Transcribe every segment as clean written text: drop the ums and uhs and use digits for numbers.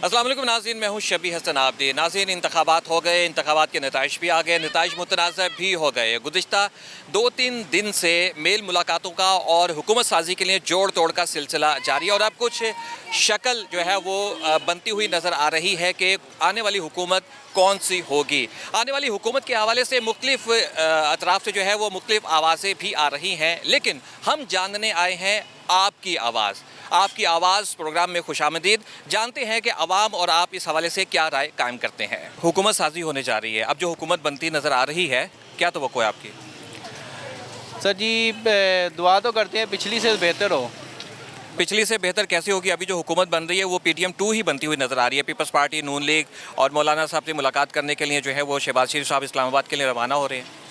अस्सलाम वालेकुम नाज़रीन, मैं हूँ शबी हसन आबदी। नाज़रीन, इंतखाबात हो गए, इंतखाबात के नताइज भी आ गए, नताइज मुतनाज़ भी हो गए। गुज़िश्ता 2-3 दिन से मेल मुलाकातों का और हुकूमत साजी के लिए जोड़ तोड़ का सिलसिला जारी है और अब कुछ शक्ल जो है वो बनती हुई नज़र आ रही है कि आने वाली हुकूमत कौन सी होगी। आने वाली हुकूमत के हवाले से मुख्तलिफ अतराफ़ से जो है वो मुख्तलिफ आवाज़ें भी आ रही हैं, लेकिन हम जानने आए हैं आपकी आवाज़। आपकी आवाज़ प्रोग्राम में खुशामदीद। जानते हैं कि अवाम और आप इस हवाले से क्या राय कायम करते हैं। हुकूमत साजी होने जा रही है, अब जो हुकूमत बनती नज़र आ रही है, क्या तवक्को है आपकी? सर जी, दुआ तो करते हैं पिछली से बेहतर हो। पिछली से बेहतर कैसे होगी? अभी जो हुकूमत बन रही है वो PTM 2 ही बनती हुई नज़र आ रही है। पीपल्स पार्टी, नून लीग और मौलाना साहब से मुलाकात करने के लिए जो है वो शहबाज शरीफ साहब इस्लामाबाद के लिए रवाना हो रहे हैं।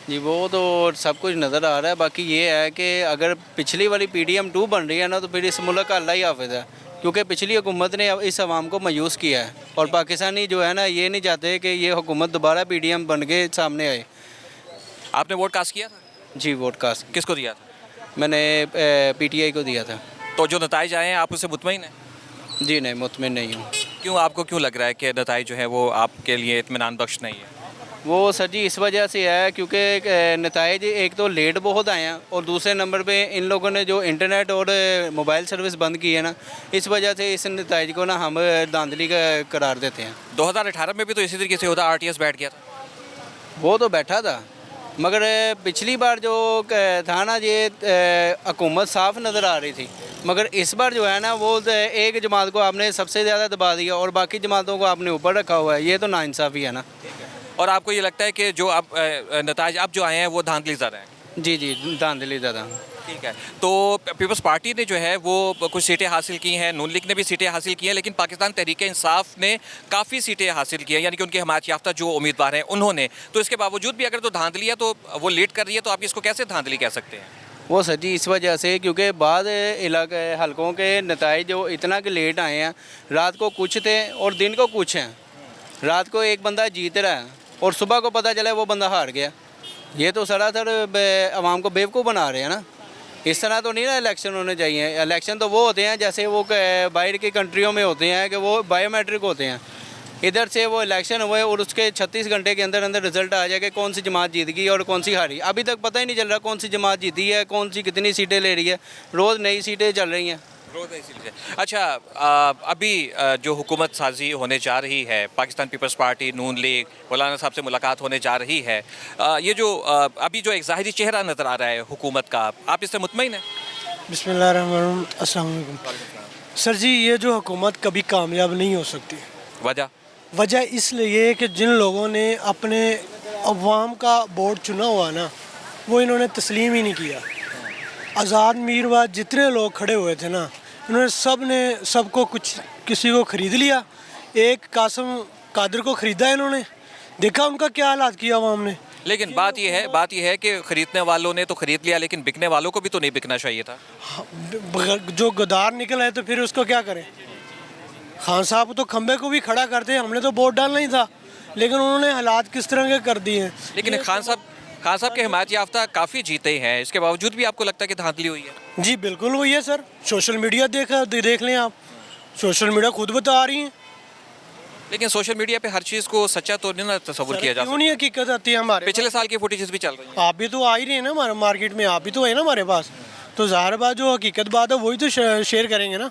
जी वो तो सब कुछ नज़र आ रहा है। बाकी ये है कि अगर पिछली वाली PTM 2 बन रही है ना, तो फिर इस मुल्क का अल्लाह ही हाफिज़ है, क्योंकि पिछली हुकूमत ने इस आवाम को मायूस किया है और पाकिस्तानी जो है ना, ये नहीं चाहते कि ये हुकूमत दोबारा PTM बन के सामने आए। आपने वोट कास्ट किया था? जी वोट कास्ट किसको दिया था? मैंने PTI को दिया था। तो जो नताइज आए हैं आप उससे मुतमईन हैं? जी नहीं, मुतमिन नहीं हूँ। क्यों, आपको क्यों लग रहा है कि नताइज जो है वो आपके लिए इत्मीनान बख्श नहीं है? वो सर जी इस वजह से है क्योंकि नताइज एक तो लेट बहुत आए हैं और दूसरे नंबर पे इन लोगों ने जो इंटरनेट और मोबाइल सर्विस बंद की है ना, इस वजह से इस नताइज को ना हम धांधली का करार देते हैं। 2018 में भी तो इसी तरीके से होता, RTS बैठ गया था। वो तो बैठा था, मगर पिछली बार जो था ना, ये हुकूमत साफ नज़र आ रही थी, मगर इस बार जो है ना वो एक जमात को आपने सबसे ज़्यादा दबा दिया और बाकी जमातों को आपने ऊपर रखा हुआ है। ये तो नाइंसाफ़ी है ना। और आपको ये लगता है कि जो अब नताइज अब जो आए हैं वो धांधली ज़्यादा हैं? जी जी, धांधली ज़्यादा। ठीक है। तो पीपल्स पार्टी ने जो है वो कुछ सीटें हासिल की हैं, नून लीग ने भी सीटें हासिल की हैं, लेकिन पाकिस्तान तहरीक इंसाफ ने काफ़ी सीटें हासिल की हैं, यानी कि उनके हमायत याफ्ता जो उम्मीदवार हैं उन्होंने। तो इसके बावजूद भी अगर तो धांधली है तो वो लीड कर रही है, तो आप इसको कैसे धांधली कह सकते हैं? वो सर जी इस वजह से क्योंकि बाद इलाके हलकों के नताइज जो इतना के लेट आए हैं, रात को कुछ थे और दिन को कुछ हैं। रात को एक बंदा जीत रहा है और सुबह को पता चला वो बंदा हार गया। ये तो सरासर आवाम को बेवकूफ़ बना रहे हैं ना। इस तरह तो नहीं ना इलेक्शन होने चाहिए। इलेक्शन तो वो होते हैं जैसे वो बाहर की कंट्रियों में होते हैं कि वो बायोमेट्रिक होते हैं। इधर से वो इलेक्शन हुए और उसके 36 घंटे के अंदर अंदर रिजल्ट आ जाएगा कौन सी जमात जीत गई और कौन सी हारी। अभी तक पता ही नहीं चल रहा कौन सी जमात जीती है, कौन सी कितनी सीटें ले रही है। रोज़ नई सीटें चल रही हैं। अच्छा, अभी जो हुकूमत साजी होने जा रही है, पाकिस्तान पीपल्स पार्टी, नून लीग, मौलाना साहब से मुलाकात होने जा रही है, ये जो अभी जो एक ज़ाहिरी चेहरा नज़र आ रहा है हुकूमत का, आप इससे मुतमईन हैं? बिस्मिल्लाहिर्रहमानिर्रहीम, अस्सलाम वालेकुम। सर जी, ये जो हुकूमत कभी कामयाब नहीं हो सकती। वजह इसलिए कि जिन लोगों ने अपने अवाम का बोर्ड चुना हुआ ना, वो इन्होंने तस्लीम ही नहीं किया। आज़ाद मीरवाद जितने लोग खड़े हुए थे ना, इन्होंने सबको कुछ किसी को ख़रीद लिया। एक कासिम कादर को ख़रीदा इन्होंने, देखा उनका क्या हालात किया अवाम ने। लेकिन बात यह है कि ख़रीदने वालों ने तो ख़रीद लिया, लेकिन बिकने वालों को भी तो नहीं बिकना चाहिए था। जो गद्दार निकल आए तो फिर उसको क्या करें। खान साहब तो खंबे को भी खड़ा करते, हमने तो वोट डालना ही था, लेकिन उन्होंने हालात किस तरह के कर दिए हैं। लेकिन खान साहब के हिमायत याफ्ता काफ़ी जीते हैं, इसके बावजूद भी आपको लगता है कि धांधली हुई है? जी बिल्कुल हुई है सर। सोशल मीडिया देख लें आप, सोशल मीडिया खुद बता रही हैं। लेकिन सोशल मीडिया पे हर चीज़ को सच्चा तो नहीं ना तस्वुर किया जा सकता। क्यों नहीं हकीकत आती है हमारे? पिछले साल की फुटेजेस भी चल रही हैं। आप भी तो आ ही रहे हैं ना हमारे मार्केट में, आप भी तो है ना हमारे पास। तो ज़ाहिर बात जो हकीकत बात है वही तो शेयर करेंगे ना।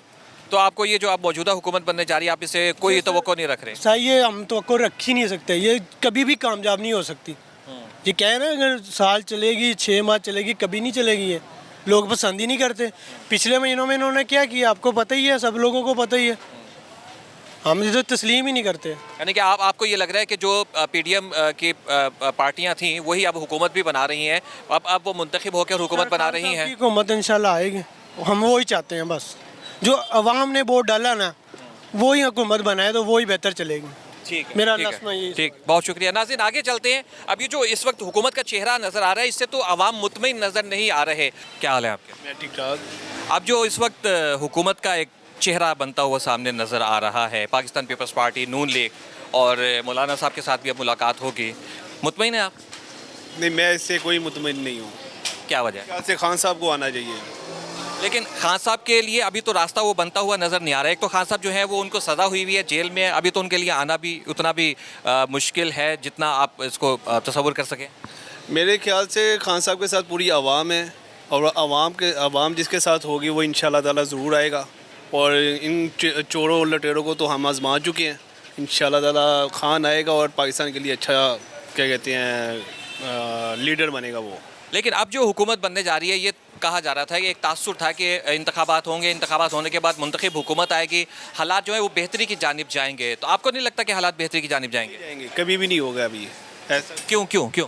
तो आपको ये जो आप मौजूदा हुकूमत बनने जा रही है, आप इसे कोई तवक्को नहीं रख रहे? सही है, हम तवक्को रख ही नहीं सकते। ये कभी भी कामयाब नहीं हो सकती। ये कह रहे हैं अगर साल चलेगी, 6 माह चलेगी, कभी नहीं चलेगी। ये लोग पसंद ही नहीं करते। पिछले महीनों में इन्होंने क्या किया आपको पता ही है, सब लोगों को पता ही है। हम इसे तस्लीम ही नहीं करते। यानी कि आपको ये लग रहा है कि जो PTM की पार्टियां थी वही अब हुकूमत भी बना रही हैं, अब वो मुंतखब होकर हुकूमत बना रही हैं। हुकूमत इंशाल्लाह आएगी, हम वो ही चाहते हैं। बस जो अवाम ने वोट डाला ना, वही हुकूमत बनाए तो वही बेहतर चलेगी। ठीक है, मेरा ठीक, बहुत शुक्रिया। नाज़रीन, आगे चलते हैं। अब ये जो इस वक्त हुकूमत का चेहरा नज़र आ रहा है, इससे तो अवाम मुतमईन नज़र नहीं आ रहे। क्या हाल है आपके? मैं ठीक ठाक। अब जो इस वक्त हुकूमत का एक चेहरा बनता हुआ सामने नज़र आ रहा है, पाकिस्तान पीपल्स पार्टी, नून लीग और मौलाना साहब के साथ भी अब मुलाकात होगी, मुतमईन है आप? नहीं, मैं इससे कोई मुतमईन नहीं हूँ। क्या वजह? ख्याल से खान साहब को आना चाहिए। लेकिन खान साहब के लिए अभी तो रास्ता वो बनता हुआ नज़र नहीं आ रहा है। एक तो खान साहब जो है वो उनको सज़ा हुई हुई है, जेल में है, अभी तो उनके लिए आना भी उतना भी मुश्किल है जितना आप इसको तसव्वुर कर सकें। मेरे ख्याल से खान साहब के साथ पूरी आवाम है, और आवाम जिसके साथ होगी वो इंशाल्लाह ताला ज़रूर आएगा। और इन चोरों और लटेरों को तो हम आजमा चुके हैं। इंशाल्लाह ताला खान आएगा और पाकिस्तान के लिए अच्छा क्या कहते हैं लीडर बनेगा वो। लेकिन अब जो हुकूमत बनने जा रही है, ये कहा जा रहा था कि एक तासुर था कि इंतखाबात होंगे, इंतखाबात होने के बाद मुंतखब हुकूमत आएगी, हालात जो है वो बेहतरी की जानिब जाएंगे। तो आपको नहीं लगता कि हालात बेहतरी की जानिब जाएंगे? कभी भी नहीं होगा अभी ऐसा। क्यों क्यों क्यों?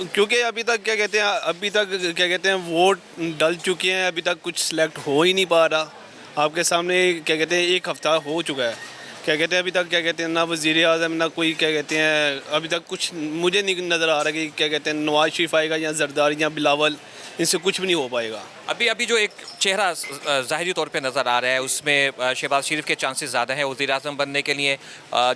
क्योंकि अभी तक क्या कहते हैं वोट डल चुके हैं, अभी तक कुछ सिलेक्ट हो ही नहीं पा रहा। आपके सामने क्या कहते हैं 1 हफ्ता हो चुका है, क्या कहते हैं अभी तक क्या कहते हैं ना वज़ीर आज़म ना कोई क्या कहते हैं अभी तक कुछ मुझे नहीं नज़र आ रहा कि क्या कहते हैं नवाज शरीफ आएगा या जरदारी या बिलावल, इनसे कुछ भी नहीं हो पाएगा। अभी जो एक चेहरा ज़ाहिरी तौर पे नज़र आ रहा है उसमें शहबाज शरीफ के चांसेस ज़्यादा हैं वज़ीर आज़म बनने के लिए।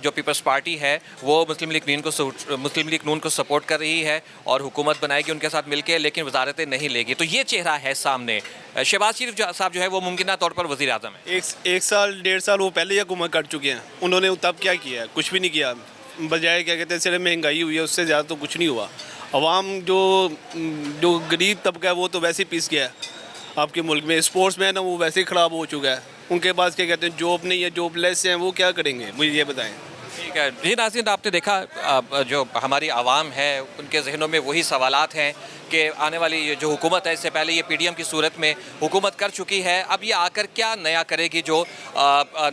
जो पीपल्स पार्टी है वो मुस्लिम लीग नून को सपोर्ट कर रही है और हुकूमत बनाएगी उनके साथ मिलकर, लेकिन वजारतें नहीं लेगी। तो ये चेहरा है सामने। शहबाज शरीफ साहब जो है वो मुमकिन तौर पर वज़ीर आज़म है। एक साल 1.5 साल वो पहले ही हुकूमत कर चुके हैं, उन्होंने तब क्या किया है? कुछ भी नहीं किया। बजाय क्या कहते हैं सिर्फ महंगाई हुई है, उससे ज़्यादा तो कुछ नहीं हुआ। अवाम जो गरीब तबका है वो तो वैसे ही पिस गया है आपके मुल्क में। स्पोर्ट्स मैन है वो वैसे ही ख़राब हो चुका है, उनके पास क्या कहते हैं जॉब नहीं है, जॉबलेस हैं, वो क्या करेंगे मुझे ये बताएं। ठीक है जी नाज़रीन, आपने देखा जो हमारी आवाम है उनके जहनों में वही सवालात हैं कि आने वाली ये जो हुकूमत है, इससे पहले ये पीडीएम की सूरत में हुकूमत कर चुकी है, अब ये आकर क्या नया करेगी जो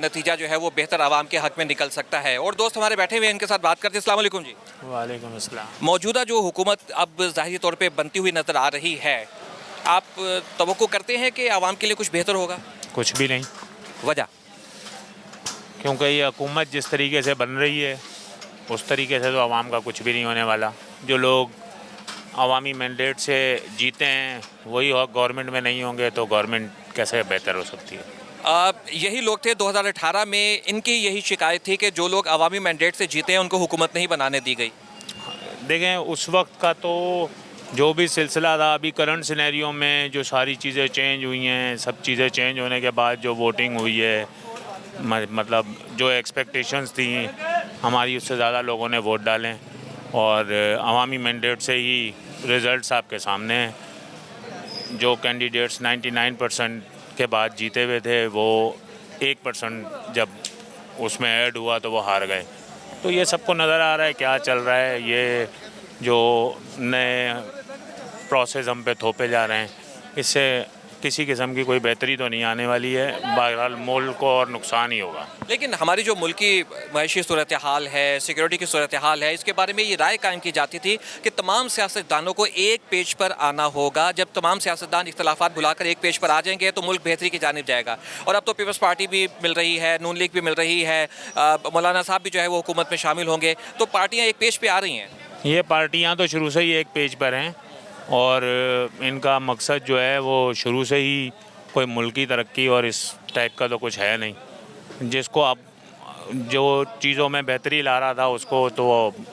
नतीजा जो है वो बेहतर आवाम के हक़ में निकल सकता है। और दोस्त हमारे बैठे हुए हैं, इनके साथ बात करते हैं। अस्सलाम वालेकुम जी। वालेकुम अस्सलाम। मौजूदा जो हुकूमत अब ज़ाहिरी तौर पर बनती हुई नज़र आ रही है, आप तवक्को करते हैं कि आवाम के लिए कुछ बेहतर होगा? कुछ भी नहीं, वजह? क्योंकि ये हुकूमत जिस तरीके से बन रही है उस तरीके से तो आवाम का कुछ भी नहीं होने वाला। जो लोग अवामी मैंडेट से जीते हैं वही गवर्नमेंट में नहीं होंगे तो गवर्नमेंट कैसे बेहतर हो सकती है? यही लोग थे 2018 में, इनकी यही शिकायत थी कि जो लोग अवामी मैंडेट से जीते हैं उनको हुकूमत नहीं बनाने दी गई। देखें उस वक्त का तो जो भी सिलसिला था, अभी करंट सिनेरियो में जो सारी चीज़ें चेंज हुई हैं, सब चीज़ें चेंज होने के बाद जो वोटिंग हुई है, मतलब जो एक्सपेक्टेशंस थी हमारी उससे ज़्यादा लोगों ने वोट डालें और अवामी मैंडेट से ही रिज़ल्ट्स आपके सामने हैं। जो कैंडिडेट्स 99% के बाद जीते हुए थे वो 1% जब उसमें ऐड हुआ तो वो हार गए। तो ये सबको नज़र आ रहा है क्या चल रहा है। ये जो नए प्रोसेस हम पे थोपे जा रहे हैं, इससे किसी किस्म की कोई बेहतरी तो नहीं आने वाली है, बहरहाल मुल्क को और नुकसान ही होगा। लेकिन हमारी जो मुल्क की मईशी सूरत हाल है, सिक्योरिटी की सूरत हाल है, इसके बारे में ये राय कायम की जाती थी कि तमाम सियासतदानों को एक पेज पर आना होगा। जब तमाम सियासतदान इख्तलाफात भुलाकर एक पेज पर आ जाएंगे तो मुल्क बेहतरी की जानिब जाएगा। और अब तो पीपल्स पार्टी भी मिल रही है, नून लीग भी मिल रही है, मौलाना साहब भी जो है वो हुकूमत में शामिल होंगे, तो पार्टियाँ एक पेज पर आ रही हैं। ये पार्टियाँ तो शुरू से ही एक पेज पर हैं और इनका मकसद जो है वो शुरू से ही कोई मुल्की तरक्की और इस टाइप का तो कुछ है नहीं। जिसको आप जो चीज़ों में बेहतरी ला रहा था उसको तो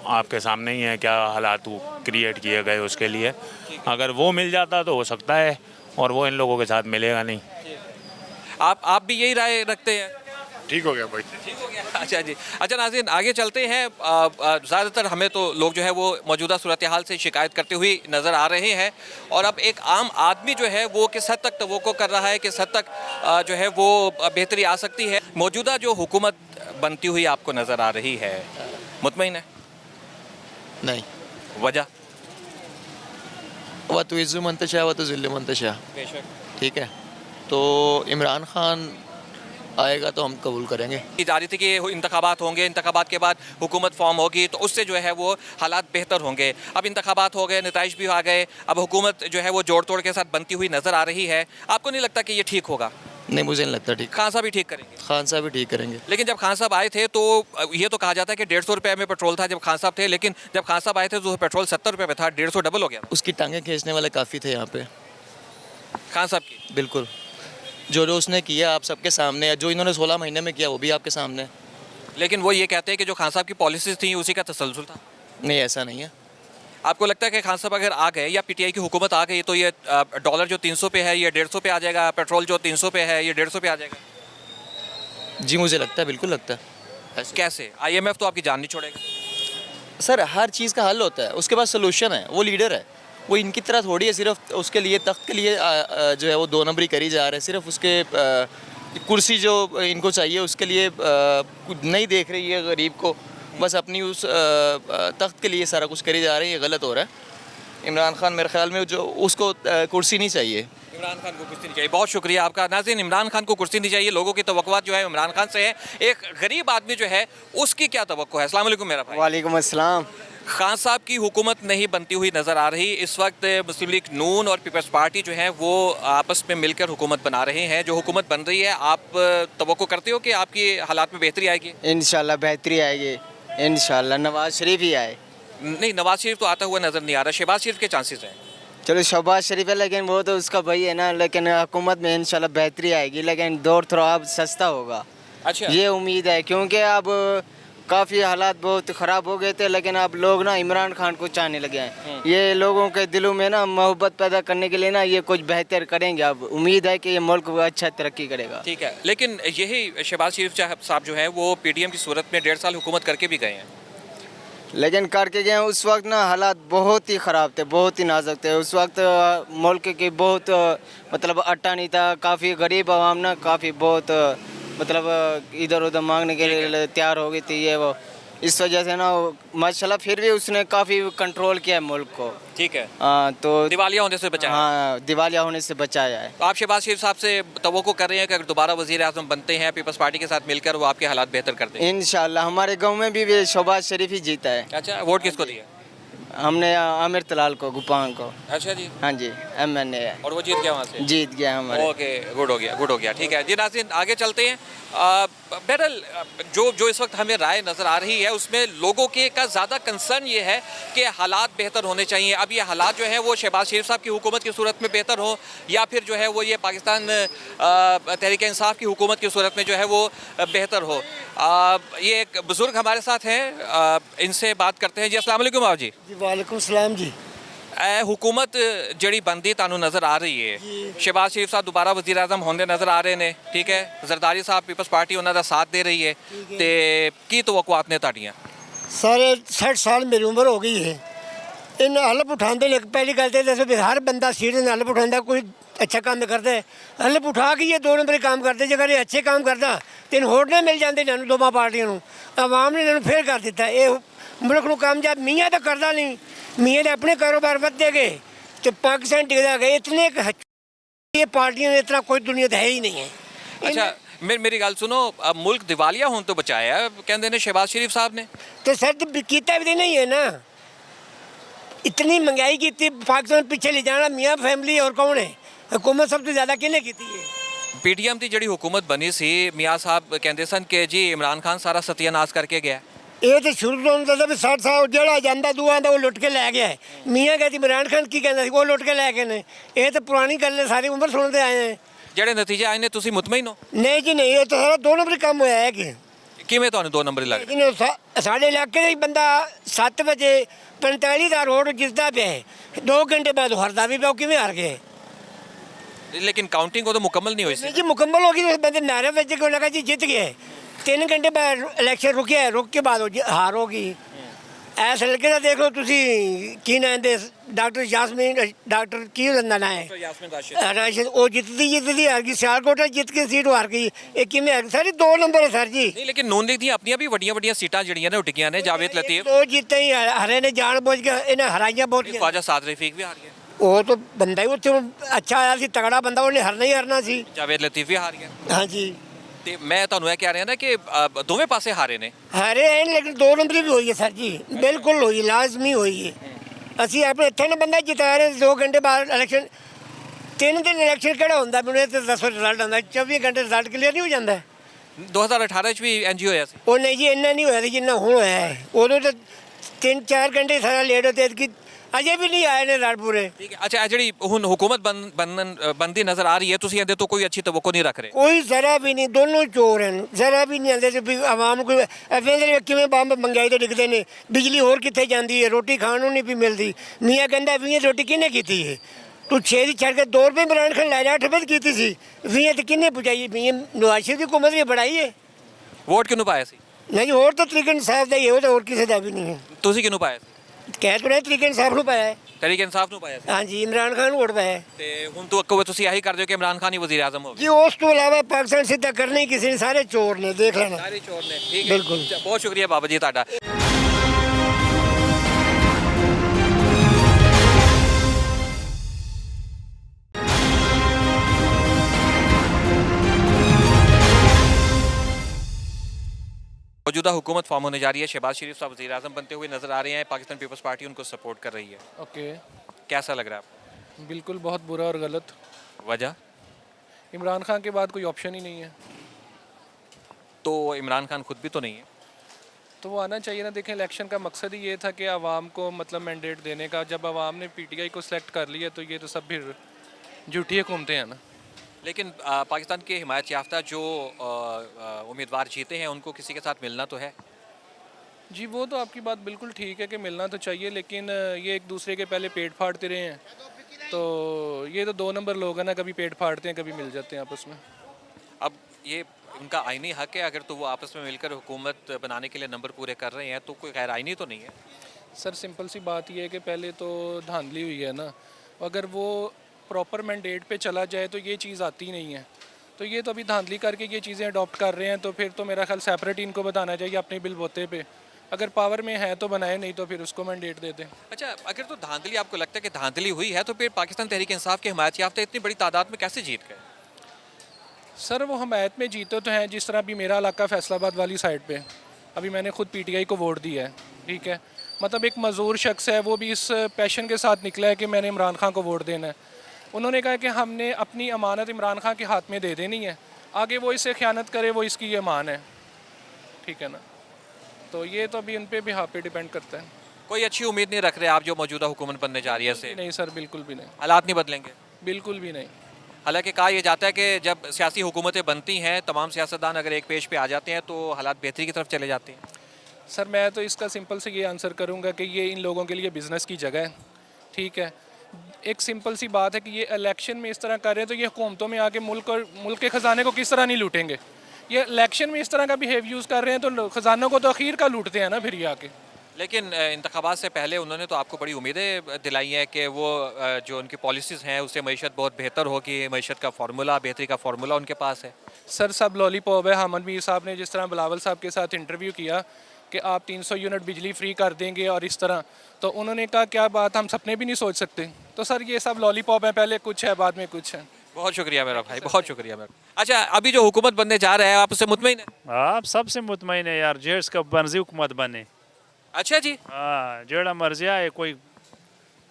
आपके सामने ही है क्या हालात क्रिएट किए गए उसके लिए। अगर वो मिल जाता तो हो सकता है, और वो इन लोगों के साथ मिलेगा नहीं। आप भी यही राय रखते हैं? ठीक हो गया भाई, ठीक हो गया। अच्छा जी। अच्छा नाज़रीन, आगे चलते हैं। ज़्यादातर हमें तो लोग जो है वो मौजूदा सूरत हाल से शिकायत करते हुए नज़र आ रहे हैं, और अब एक आम आदमी जो है वो किस हद तक तवक्को कर रहा है, किस हद तक जो है वो बेहतरी आ सकती है। मौजूदा जो हुकूमत बनती हुई आपको नज़र आ रही है, मुतमईन है? नहीं, वजह? वह तो इज़्ज़ु मंतशा वह तो ज़िल्ल मंतशा। बेशक। ठीक है, तो इमरान खान आएगा तो हम कबूल करेंगे। की जा रही थी कि इंतखाबात होंगे, इंतखाबात के बाद हुकूमत फॉर्म होगी तो उससे जो है वो हालात बेहतर होंगे। अब इंतखाबात हो गए, नताइज भी आ गए, अब हुकूमत जो है वो जोड़ तोड़ के साथ बनती हुई नज़र आ रही है। आपको नहीं लगता कि ये ठीक होगा? नहीं, मुझे नहीं लगता ठीक। खान साहब भी ठीक करेंगे? खान साहब भी ठीक करेंगे। लेकिन जब खान साहब आए थे तो ये तो कहा जाता है कि 150 रुपये में पेट्रोल था जब खान साहब थे, लेकिन जब खान साहब आए थे तो पेट्रोल 70 रुपये में था, 150 डबल हो गया। उसकी टांगें खींचने वाले काफ़ी थे यहाँ पे खान साहब की? बिल्कुल। जो उसने किया आप सबके सामने है, जो इन्होंने 16 महीने में किया वो भी आपके सामने है। लेकिन वो ये कहते हैं कि जो खान साहब की पॉलिसीज थी उसी का तसलसल था। नहीं, ऐसा नहीं है। आपको लगता है कि खान साहब अगर आ गए या पीटीआई की हुकूमत आ गई तो ये डॉलर जो 300 पे है ये 150 पे आ जाएगा, पेट्रोल जो 300 पे है ये 150 पे आ जाएगा? जी मुझे लगता है, बिल्कुल लगता है। कैसे? आईएमएफ तो आपकी जान नहीं छोड़ेगा। सर हर चीज़ का हल होता है, उसके पास सोल्यूशन है, वो लीडर है। वो इनकी तरह थोड़ी है सिर्फ उसके लिए तख्त के लिए जो है वो 2 नंबरी करी जा रहे हैं, सिर्फ उसके कुर्सी जो इनको चाहिए उसके लिए नहीं देख रही है गरीब को, बस अपनी उस तख्त के लिए सारा कुछ करी जा रही है। ये गलत हो रहा है। इमरान खान मेरे ख्याल में जो उसको कुर्सी नहीं चाहिए। इमरान खान को कुर्सी नहीं चाहिए। बहुत शुक्रिया आपका। नाज़रीन, इमरान खान को कुर्सी नहीं चाहिए, लोगों की तवक्कुआत जो है इमरान खान से है। एक गरीब आदमी जो है उसकी क्या तवक्को है? अस्सलाम वालेकुम मेरा भाई। वालेकुम अस्सलाम। खान साहब की हुकूमत नहीं बनती हुई नज़र आ रही। इस वक्त मुस्लिम लीग नून और पीपल्स पार्टी जो है वो आपस में मिलकर हुकूमत बना रहे हैं। जो हुकूमत बन रही है, आप तवक्को करते हो कि आपकी हालात में बेहतरी आएगी? इंशाल्लाह बेहतरी आएगी, इंशाल्लाह नवाज शरीफ ही आए। नहीं, नवाज शरीफ तो आता हुआ नज़र नहीं आ रहा। शहबाज शरीफ के चांसेस हैं। चलो शहबाज शरीफ है, लेकिन वो तो उसका भाई है ना, लेकिन हुकूमत में इंशाल्लाह बेहतरी आएगी, लेकिन दौर थोड़ा अब सस्ता होगा। अच्छा, ये उम्मीद है, क्योंकि अब काफ़ी हालात बहुत ख़राब हो गए थे, लेकिन अब लोग ना इमरान खान को चाहने लगे हैं। ये लोगों के दिलों में ना मोहब्बत पैदा करने के लिए ना ये कुछ बेहतर करेंगे। अब उम्मीद है कि ये मुल्क अच्छा तरक्की करेगा। ठीक है, लेकिन यही शहबाज शरीफ साहब जो है वो पीडीएम की सूरत में 1.5 साल हुकूमत करके भी गए हैं। लेकिन करके गए उस वक्त ना हालात बहुत ही ख़राब थे, बहुत ही नाजुक थे। उस वक्त मुल्क की बहुत मतलब अट्टा नहीं था, काफ़ी गरीब आवाम ना काफ़ी बहुत मतलब इधर उधर मांगने के लिए तैयार हो गई थी। ये वो इस वजह से ना माशाल्लाह फिर भी उसने काफ़ी कंट्रोल किया है मुल्क को। ठीक है, हाँ, तो दिवालिया होने से बचाया। हाँ, दिवालिया होने से बचाया है। तो आप शहबाज शरीफ साहब से तवक्को कर रहे हैं कि अगर दोबारा वज़ीर आज़म बनते हैं पीपल्स पार्टी के साथ मिलकर वो आपके हालात बेहतर कर दें? इंशाल्लाह हमारे गांव में भी शहबाज शरीफ ही जीता है। अच्छा, वोट किसको दिया? हमने आमिर तलाल को, गुपान को। अच्छा जी, हाँ जी, MNA है और वो जीत गया वहाँ से? जीत गया हमारे। ओके, गुड हो गया, गुड हो गया। ठीक है जी नाज़रीन, आगे चलते हैं। बहरहाल जो इस वक्त हमें राय नज़र आ रही है उसमें लोगों के का ज़्यादा कंसर्न ये है कि हालात बेहतर होने चाहिए। अब ये हालात जो है वो शहबाज शरीफ साहब की हुकूमत की सूरत में बेहतर हो या फिर जो है वो ये पाकिस्तान तहरीक इंसाफ की हुकूमत की सूरत में जो है वो बेहतर हो। ये एक बुज़ुर्ग हमारे साथ हैं, इनसे बात करते हैं। जी अस्सलाम वालेकुम आप जी। जी वालेकुम सलाम जी। हुकूमत जड़ी बनदी तानू नज़र आ रही है, शहबाज शरीफ साहब दोबारा वज़ीर आज़म होंदे नज़र आ रहे ने, ठीक है, जरदारी साहब पीपल्स पार्टी उन्हों का साथ दे रही है, तो की तवक्कुआत ने ताड़ियाँ? सारे 60 साल मेरी उम्र हो गई है। इन हल्फ उठाते ने, पहली गल तो दसो भी हर बंदा सीट ने हल्फ उठाता, कोई अच्छा काम करता है, हल्फ उठा के ये 2 नंबरी काम करते। जेकर ये अच्छे काम करता तो इन होट ने मिल जाते इन्होंने दोवां पार्टियों को, आवाम ने इन्होंने फेल कर दिता। ये मुल्क को कामयाब मियाँ तो करता नहीं, मियाँ ने अपने कारोबार बढ़ते गए तो पाकिस्तान टिकता गए। इतने ये पार्टियां इतना कोई दुनिया है ही नहीं है। अच्छा, मेरी गल सुनो, अब मुल्क दिवालिया होने तो बचाया कहते ने शहबाज शरीफ साहब ने, तो सर किया भी नहीं है ना। इतनी महंगाई की थी, पाकिस्तान पीछे ले जाना मियाँ फैमिली और कौन है? हुकूमत सबसे ज़्यादा किने की है? पीटीएम की जड़ी हुकूमत बनी सी, मियाँ साहब कहते सन कि जी इमरान खान सारा सत्यानाश करके गया। ये तो शुरू तो होता भी 60 साल जड़ा जाता दूआ वो लुट के लै गया है। मियाँ कहती इमरान खान की कहना वो लुट के लै गए ने। ये तो पुरानी गल है, सारी उम्र सुनते आए हैं। ਜਿਹੜੇ नतीजे आए ने तुसी मुतमईन हो? नहीं जी नहीं, ये तो सारा 2 नंबरी काम होया है कि किवें तुहानू 2 नंबर लग? लेकिन साढ़े इलाके का बंदा 7 बजे 45 का रोड जिसदा पे है, 2 घंटे बाद हारदा भी पाओ, किवें हार गए? लेकिन काउंटिंग को तो मुकम्मल नहीं हुई नहीं सी। जी मुकम्मल होगी तो बंदे नारे बजे को लगा जी जीत गए। 3 घंटे बाद इलेक्शन रुके है, रुक के बाद हार होगी। ऐसा हल्के का देख लो तुसी की नाम दे डॉक्टर यासमीन, डॉक्टर की ना है राशिद, वो जितती हार गई। सियालकोट जित के सीट हार गई। एक किमें हार गई, सारी 2 नंबर है सर जी। नहीं, लेकिन नून लीग दी अपनी भी वड्डियां सीटां जड़ियां ने उठियां ने। जावेद लतीफ 2 जीते ही हरे ने जान बुझ के इन्हें हराइया बहुत। ख्वाजा साद रफीक भी हार गया। वो तो बंदा ही उत्थे अच्छा आया सी, तगड़ा बंदा, उन्हें हरना ही हरना सी। जावेद लतीफ भी हार गया। हाँ जी, ਤੇ ਮੈਂ ਤੁਹਾਨੂੰ ਇਹ ਕਹਿ ਰਿਹਾ ਨਾ ਕਿ ਦੋਵੇਂ ਪਾਸੇ ਹਾਰੇ ਨੇ। हारे हैं लेकिन 2 नंबरी भी हुई है सर जी, बिल्कुल हुई, लाजमी हुई है। ਅਸੀਂ ਆਪਣੇ ਇੱਥੇ ਨੇ ਬੰਦਾ ਜਿਤਾ ਰਹੇ 2 घंटे बाद इलेक्शन 3 दिन इलेक्शन ਕਿਹੜਾ ਹੁੰਦਾ ਮੈਨੂੰ ਇਹ ਤਾਂ ਦੱਸੋ। ਰਿਜ਼ਲਟ ਆਉਂਦਾ 24 ਘੰਟੇ ਰਿਜ਼ਲਟ ਕਲੀਅਰ ਨਹੀਂ ਹੋ ਜਾਂਦਾ। 2018 ਚ ਵੀ ਐਨਜੀ ਹੋਇਆ ਸੀ। ਉਹ ਨਹੀਂ ਜੀ ਇੰਨਾ ਨਹੀਂ ਹੋਇਆ ਸੀ ਜਿੰਨਾ ਹੁਣ ਹੋਇਆ ਹੈ। ਉਦੋਂ ਤਾਂ 3-4 ਘੰਟੇ ਸਾਰਾ ਲੇਟ ਹੋਤੇ ਕਿ ਅਜੇ ਵੀ ਨਹੀਂ ਆਏ ਨੇ ਰਣਪੁਰੇ। ਠੀਕ ਹੈ। ਅੱਛਾ, ਇਹ ਜਿਹੜੀ ਹੁਣ ਹੁਕੂਮਤ ਬੰਦੀ ਨਜ਼ਰ ਆ ਰਹੀ ਹੈ, ਤੁਸੀਂ ਇਹਦੇ ਤੋਂ ਕੋਈ ਅੱਛੀ ਤਵੱਕੋ ਨਹੀਂ ਰੱਖ ਰਹੇ? ਕੋਈ ਜ਼ਰਾ ਵੀ ਨਹੀਂ, ਦੋਨੋਂ ਚੋਰ ਹਨ। ਜ਼ਰਾ ਵੀ ਨਹੀਂ ਆਉਂਦੇ ਵੀ ਆਵਾਮ ਕੋਈ ਐਵੇਂ ਕਿਵੇਂ ਬੰਬ ਮੰਗਾਈ ਤੇ ਡਿੱਗਦੇ ਨੇ। ਬਿਜਲੀ ਹੋਰ ਕਿੱਥੇ ਜਾਂਦੀ ਹੈ, ਰੋਟੀ ਖਾਣ ਨੂੰ ਨਹੀਂ ਵੀ ਮਿਲਦੀ। ਮੀਆਂ ਕਹਿੰਦਾ ਵੀ ਇਹ ਰੋਟੀ ਕਿਹਨੇ ਕੀਤੀ ਹੈ? ਤੂੰ 6 ਦੀ ਛੱਡ ਕੇ 2 ਰੁਪਏ ਇਮਰਾਨ ਖਾਨ ਲੈ ਜਾ 8 ਰੁਪਏ ਕੀਤੀ ਸੀ। ਵੀ ਤੇ ਕਿਹਨੇ ਪੁਜਾਈ? ਵੀ ਨਵਾਜ਼ ਸ਼ਰੀਫ ਦੀ ਹੁਕੂਮਤ ਵੀ ਬੜਾਈ ਹੈ। ਵੋਟ ਕਿਹਨੂੰ ਪਾਇਆ ਸੀ? ਨਹੀਂ, ਹੋਰ ਤਾਂ ਤਰੀਕੇ ਇਨਸਾਫ ਦਾ ਹੀ ਹੈ, ਉਹ ਤਾਂ ਹੋਰ ਕਿਸੇ ਦਾ ਵੀ ਨਹੀਂ ਹੈ। ਤੁਸੀਂ ਕਿਹਨੂੰ ਪਾਇਆ ਸੀ? ਕਹਿ ਤੂੰ ਰਹੇ ਤਰੀਕੇ ਇਨਸਾਫ ਨੂੰ ਪਾਇਆ ਹੈ। ਤਹਿਰੀਕ ਇਨਸਾਫ ਨੂੰ ਪਾਇਆ ਸੀ। ਹਾਂਜੀ, ਇਮਰਾਨ ਖਾਨ ਨੂੰ ਵੋਟ ਪਾਇਆ ਹੈ। ਤੇ ਹੁਣ ਤੋਂ ਤੁਸੀਂ ਇਹੀ ਕਰਦੇ ਹੋ ਕਿ ਇਮਰਾਨ ਖਾਨ ਹੀ ਵਜ਼ੀਰ ਆਜ਼ਮ ਹੋਵੇ? ਜੀ ਉਸ ਤੋਂ ਇਲਾਵਾ ਪਾਕਿਸਤਾਨ ਸਿੱਧਾ ਕਰਨਾ ਹੀ ਕਿਸੇ ਨੇ, ਸਾਰੇ ਚੋਰ ਨੇ, ਦੇਖ ਲੈਣਾ। ਸਾਰੇ ਚੋਰ ਨੇ। ਠੀਕ ਹੈ, ਬਿਲਕੁਲ। ਬਹੁਤ ਸ਼ੁਕਰੀਆ ਬਾਬਾ ਜੀ ਤੁਹਾਡਾ। मौजूदा हुकूमत फॉर्म होने जा रही है, शहबाज शरीफ साहब वज़ीर आज़म बनते हुए नजर आ रहे हैं, पाकिस्तान पीपल्स पार्टी उनको सपोर्ट कर रही है। ओके, कैसा लग रहा है आपको? बिल्कुल बहुत बुरा और गलत। वजह? इमरान खान के बाद कोई ऑप्शन ही नहीं है। तो इमरान खान खुद भी तो नहीं है। तो वो आना चाहिए ना। देखें, इलेक्शन का मकसद ही ये था कि आवाम को मतलब मैंडेट देने का। जब आवाम ने पीटीआई को सिलेक्ट कर लिया तो ये तो सब फिर झूठी हुकूमतें हैं ना। लेकिन पाकिस्तान के हिमायत याफ्ता जो उम्मीदवार जीते हैं उनको किसी के साथ मिलना तो है। जी, वो तो आपकी बात बिल्कुल ठीक है कि मिलना तो चाहिए, लेकिन ये एक दूसरे के पहले पेट फाड़ते रहे हैं। तो ये तो 2 नंबर लोग हैं ना, कभी पेट फाड़ते हैं, कभी मिल जाते हैं आपस में। अब ये उनका आईनी हक है, अगर तो वो आपस में मिलकर हुकूमत बनाने के लिए नंबर पूरे कर रहे हैं तो कोई गैर आईनी तो नहीं है? सर, सिंपल सी बात ये है कि पहले तो धांधली हुई है ना। अगर वो प्रॉपर मैंडेट पे चला जाए तो ये चीज़ आती नहीं है। तो ये तो अभी धांधली करके ये चीज़ें अडॉप्ट कर रहे हैं, तो फिर तो मेरा ख्याल सेपरेट इनको बताना चाहिए अपने बिल बोते पे। अगर पावर में है तो बनाए, नहीं तो फिर उसको मैंडेट दे दें। अच्छा, अगर तो धांधली आपको लगता है कि धांधली हुई है तो फिर पाकिस्तान तहरीक इंसाफ के हिमायत याफ्ता इतनी बड़ी तादाद में कैसे जीत गए? सर, वो हमायत में जीते तो हैं, जिस तरह अभी मेरा इलाका फैसलाबाद वाली साइड पे अभी मैंने खुद पीटीआई को वोट दिया है। ठीक है, मतलब एक मजदूर शख्स है, वो भी इस पैशन के साथ निकला है कि मैंने इमरान खान को वोट देना है। उन्होंने कहा कि हमने अपनी अमानत इमरान खान के हाथ में दे देनी है, आगे वो इससे ख़यानत करे, वो इसकी अमान है। ठीक है ना। तो ये तो अभी उन पे भी हाथ पे डिपेंड करता है। कोई अच्छी उम्मीद नहीं रख रहे आप जो मौजूदा हुकूमत बनने जा रही है से? नहीं सर, बिल्कुल भी नहीं। हालात नहीं बदलेंगे? बिल्कुल भी नहीं। हालांकि कहा यह जाता है कि जब सियासी हुकूमतें बनती हैं, तमाम सियासतदान अगर एक पेज पे आ जाते हैं तो हालात बेहतरी की तरफ चले जाते हैं। सर, मैं तो इसका सिंपल से ये आंसर करूँगा कि ये इन लोगों के लिए बिज़नेस की जगह है। ठीक है, एक सिंपल सी बात है कि ये इलेक्शन में इस तरह कर रहे हैं तो ये हुकूमतों में आके मुल्क के ख़जाने को किस तरह नहीं लूटेंगे। ये इलेक्शन में इस तरह का बिहेव यूज़ कर रहे हैं तो ख़जानों को तो अखीर का लूटते हैं ना फिर ये आके। लेकिन इंतखाबात से पहले उन्होंने तो आपको बड़ी उम्मीदें दिलाई हैं कि वो जो उनकी पॉलिसीज़ हैं उससे मईशत बहुत बेहतर होगी, मईशत का फार्मूला, बेहतरी का फार्मूला उनके पास है। सर, सब लॉलीपॉप है। हमद मीर साहब ने जिस तरह बिलावल साहब के साथ इंटरव्यू किया कि आप 300 यूनिट बिजली फ्री कर देंगे और इस तरह, तो उन्होंने कहा क्या बात हम सपने भी नहीं सोच सकते। तो सर, ये सब लॉलीपॉप है, पहले कुछ है बाद में कुछ है। बहुत शुक्रिया मेरा भाई, बहुत शुक्रिया मेरा। अच्छा, अभी जो हुकूमत बनने जा रहा है आप उससे मुतमईन है? आप सबसे मुतमईन है यार, जेट्स का मर्जी हुकूमत बने। अच्छा जी। हाँ, जेड़ा मर्जी आए, कोई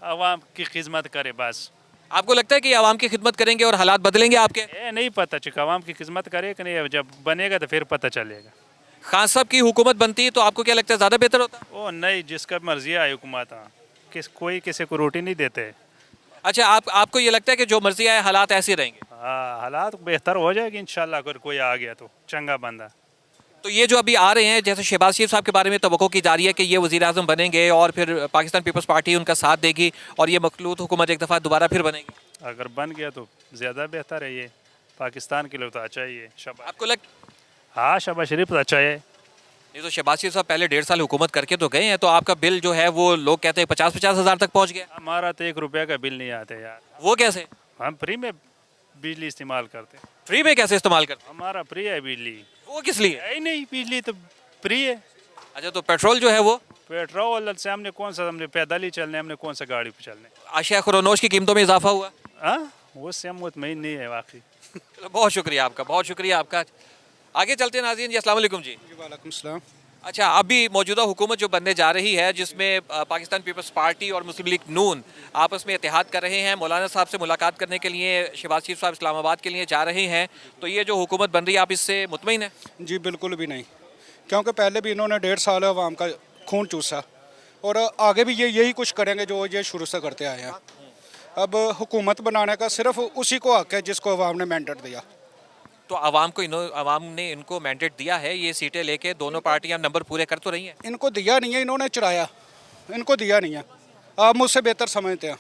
आवाम की खिदमत करे बस। आपको लगता है कि आवाम की खिदमत करेंगे और हालात बदलेंगे आपके? ये नहीं पता चुका आवाम की खिदमत करे कि नहीं, जब बनेगा तो फिर पता चलेगा। खान साहब की हुकूमत बनती तो आपको क्या लगता है ज़्यादा बेहतर होता? ओ नहीं, जिसका मर्जी आए हुकूमत, कोई किसी को रोटी नहीं देते। अच्छा, आपको ये लगता है कि जो मर्जी आए हालात ऐसे रहेंगे? हाँ, हालात बेहतर हो जाएगी इंशाल्लाह, अगर कोई आ गया तो चंगा बंदा। तो ये जो अभी आ रहे हैं, जैसे शहबाज शरीफ साहब के बारे में तवक्को की जा रही है कि ये वज़ीर आज़म बनेंगे और फिर पाकिस्तान पीपल्स पार्टी उनका साथ देगी और ये मखलूत हुकूमत एक दफ़ा दोबारा फिर बनेगी। अगर बन गया तो ज़्यादा बेहतर है, ये पाकिस्तान के लिए तो अच्छा ही है। आपको हाँ, शहबाज शरीफ तो अच्छा है। ये तो शहबाज शरीफ साहब पहले 1.5 साल हुकूमत करके तो गए हैं, तो आपका बिल जो है वो लोग कहते हैं 50-50 हज़ार तक पहुँच गया। हमारा तो 1 रुपये का बिल नहीं आता यार। वो कैसे? हम फ्री में बिजली इस्तेमाल करते। फ्री में कैसे इस्तेमाल करते? हमारा फ्री है बिजली। वो किस लिए? है ही नहीं, बिजली तो फ्री है। अच्छा, तो पेट्रोल जो है वो? पेट्रोल से हमने कौन सा, हमने पैदल ही चलने, हमने कौन सा गाड़ी पे चलने। अशिया खुरोनोश की कीमतों में इजाफा हुआ? हाँ, वो से हम मुतमईन नहीं है वाकई। चलो, बहुत शुक्रिया आपका, बहुत शुक्रिया आपका। आगे चलते हैं नाज़रीन जी। अस्सलाम वालेकुम जी। वालेकुम सलाम। अच्छा, अभी मौजूदा हुकूमत जो बनने जा रही है जिसमें पाकिस्तान पीपल्स पार्टी और मुस्लिम लीग नून आपस में इत्तेहाद कर रहे हैं, मौलाना साहब से मुलाकात करने के लिए शहबाज शरीफ साहब इस्लामाबाद के लिए जा रहे हैं, तो ये जो हुकूमत बन रही है आप इससे मुतमईन हैं? जी बिल्कुल भी नहीं, क्योंकि पहले भी इन्होंने 1.5 साल अवाम का खून चूसा। और आगे भी ये यही कुछ करेंगे जो ये शुरू से करते आए हैं। अब हुकूमत बनाने का सिर्फ उसी को हक है जिसको अवाम ने मैंडेट दिया। तो आवाम ने इनको मैंडेट दिया है, ये सीटें लेके दोनों पार्टियां नंबर पूरे कर तो रही हैं। इनको दिया नहीं है, इन्होंने चुराया, इनको दिया नहीं है। आप मुझसे बेहतर समझते हैं,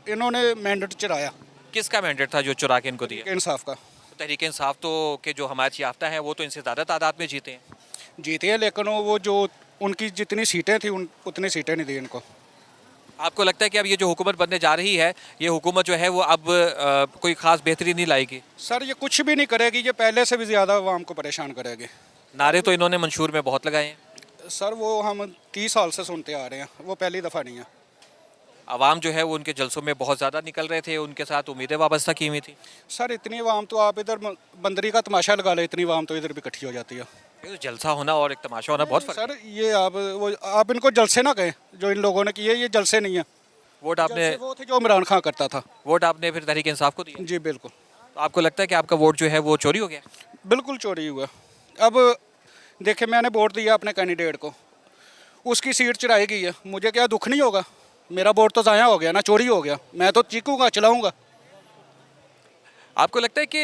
इन्होंने मैंडेट चुराया। किसका मैंडेट था जो चुरा के इनको दिया? इंसाफ का। तहरीक इंसाफ तो के जो हमायत याफ्ता हैं वो तो इनसे ज़्यादा तादाद में जीते हैं। जीते हैं, लेकिन वो जो उनकी जितनी सीटें थी उतनी सीटें नहीं दी इनको। आपको लगता है कि अब ये जो हुकूमत बनने जा रही है, ये हुकूमत जो है वो अब कोई ख़ास बेहतरी नहीं लाएगी? सर ये कुछ भी नहीं करेगी, ये पहले से भी ज़्यादा अवाम को परेशान करेगी। नारे तो इन्होंने मंशूर में बहुत लगाए हैं। सर वो हम 30 साल से सुनते आ रहे हैं, वो पहली दफ़ा नहीं है। आवाम जो है वो उनके जलसों में बहुत ज़्यादा निकल रहे थे, उनके साथ उम्मीदें वाबस्ता की हुई थी। सर इतनी अवाम तो आप इधर बंदरी का तमाशा लगा ले, इतनी अवाम तो इधर भी इकट्ठी हो जाती है। ये तो जलसा होना और एक तमाशा होना बहुत फर्क। सर ये आप इनको जलसे ना कहें, जो इन लोगों ने किए ये जलसे नहीं है। वोट आपने वो थे जो इमरान खान करता था। वोट आपने फिर तहरीक इंसाफ को दिया? जी बिल्कुल। तो आपको लगता है कि आपका वोट जो है वो चोरी हो गया? बिल्कुल चोरी हुआ। अब देखिए मैंने वोट दिया अपने कैंडिडेट को, उसकी सीट चुराई गई है, मुझे क्या दुख नहीं होगा? मेरा वोट तो ज़ाया हो गया ना, चोरी हो गया। मैं तो चीखूंगा, चलाऊंगा। आपको लगता है कि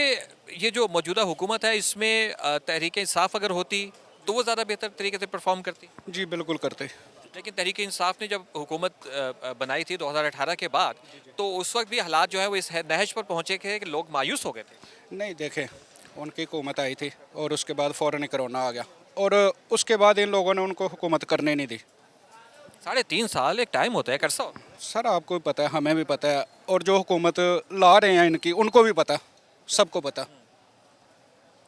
ये जो मौजूदा हुकूमत है इसमें तहरीक इंसाफ अगर होती तो वो ज़्यादा बेहतर तरीके से परफॉर्म करती? जी बिल्कुल करते। लेकिन तहरीक इंसाफ ने जब हुकूमत बनाई थी 2018 के बाद, तो उस वक्त भी हालात जो है वो इस नहज पर पहुँचे थे कि लोग मायूस हो गए थे। नहीं देखे, उनकी हुकूमत आई थी और उसके बाद फ़ौरन ही कोरोना आ गया और उसके बाद इन लोगों ने उनको हुकूमत करने नहीं दी। 3.5 साल एक टाइम होता है कर सो। सर आपको भी पता है, हमें भी पता है, और जो हुकूमत ला रहे हैं इनकी उनको भी पता, सबको पता।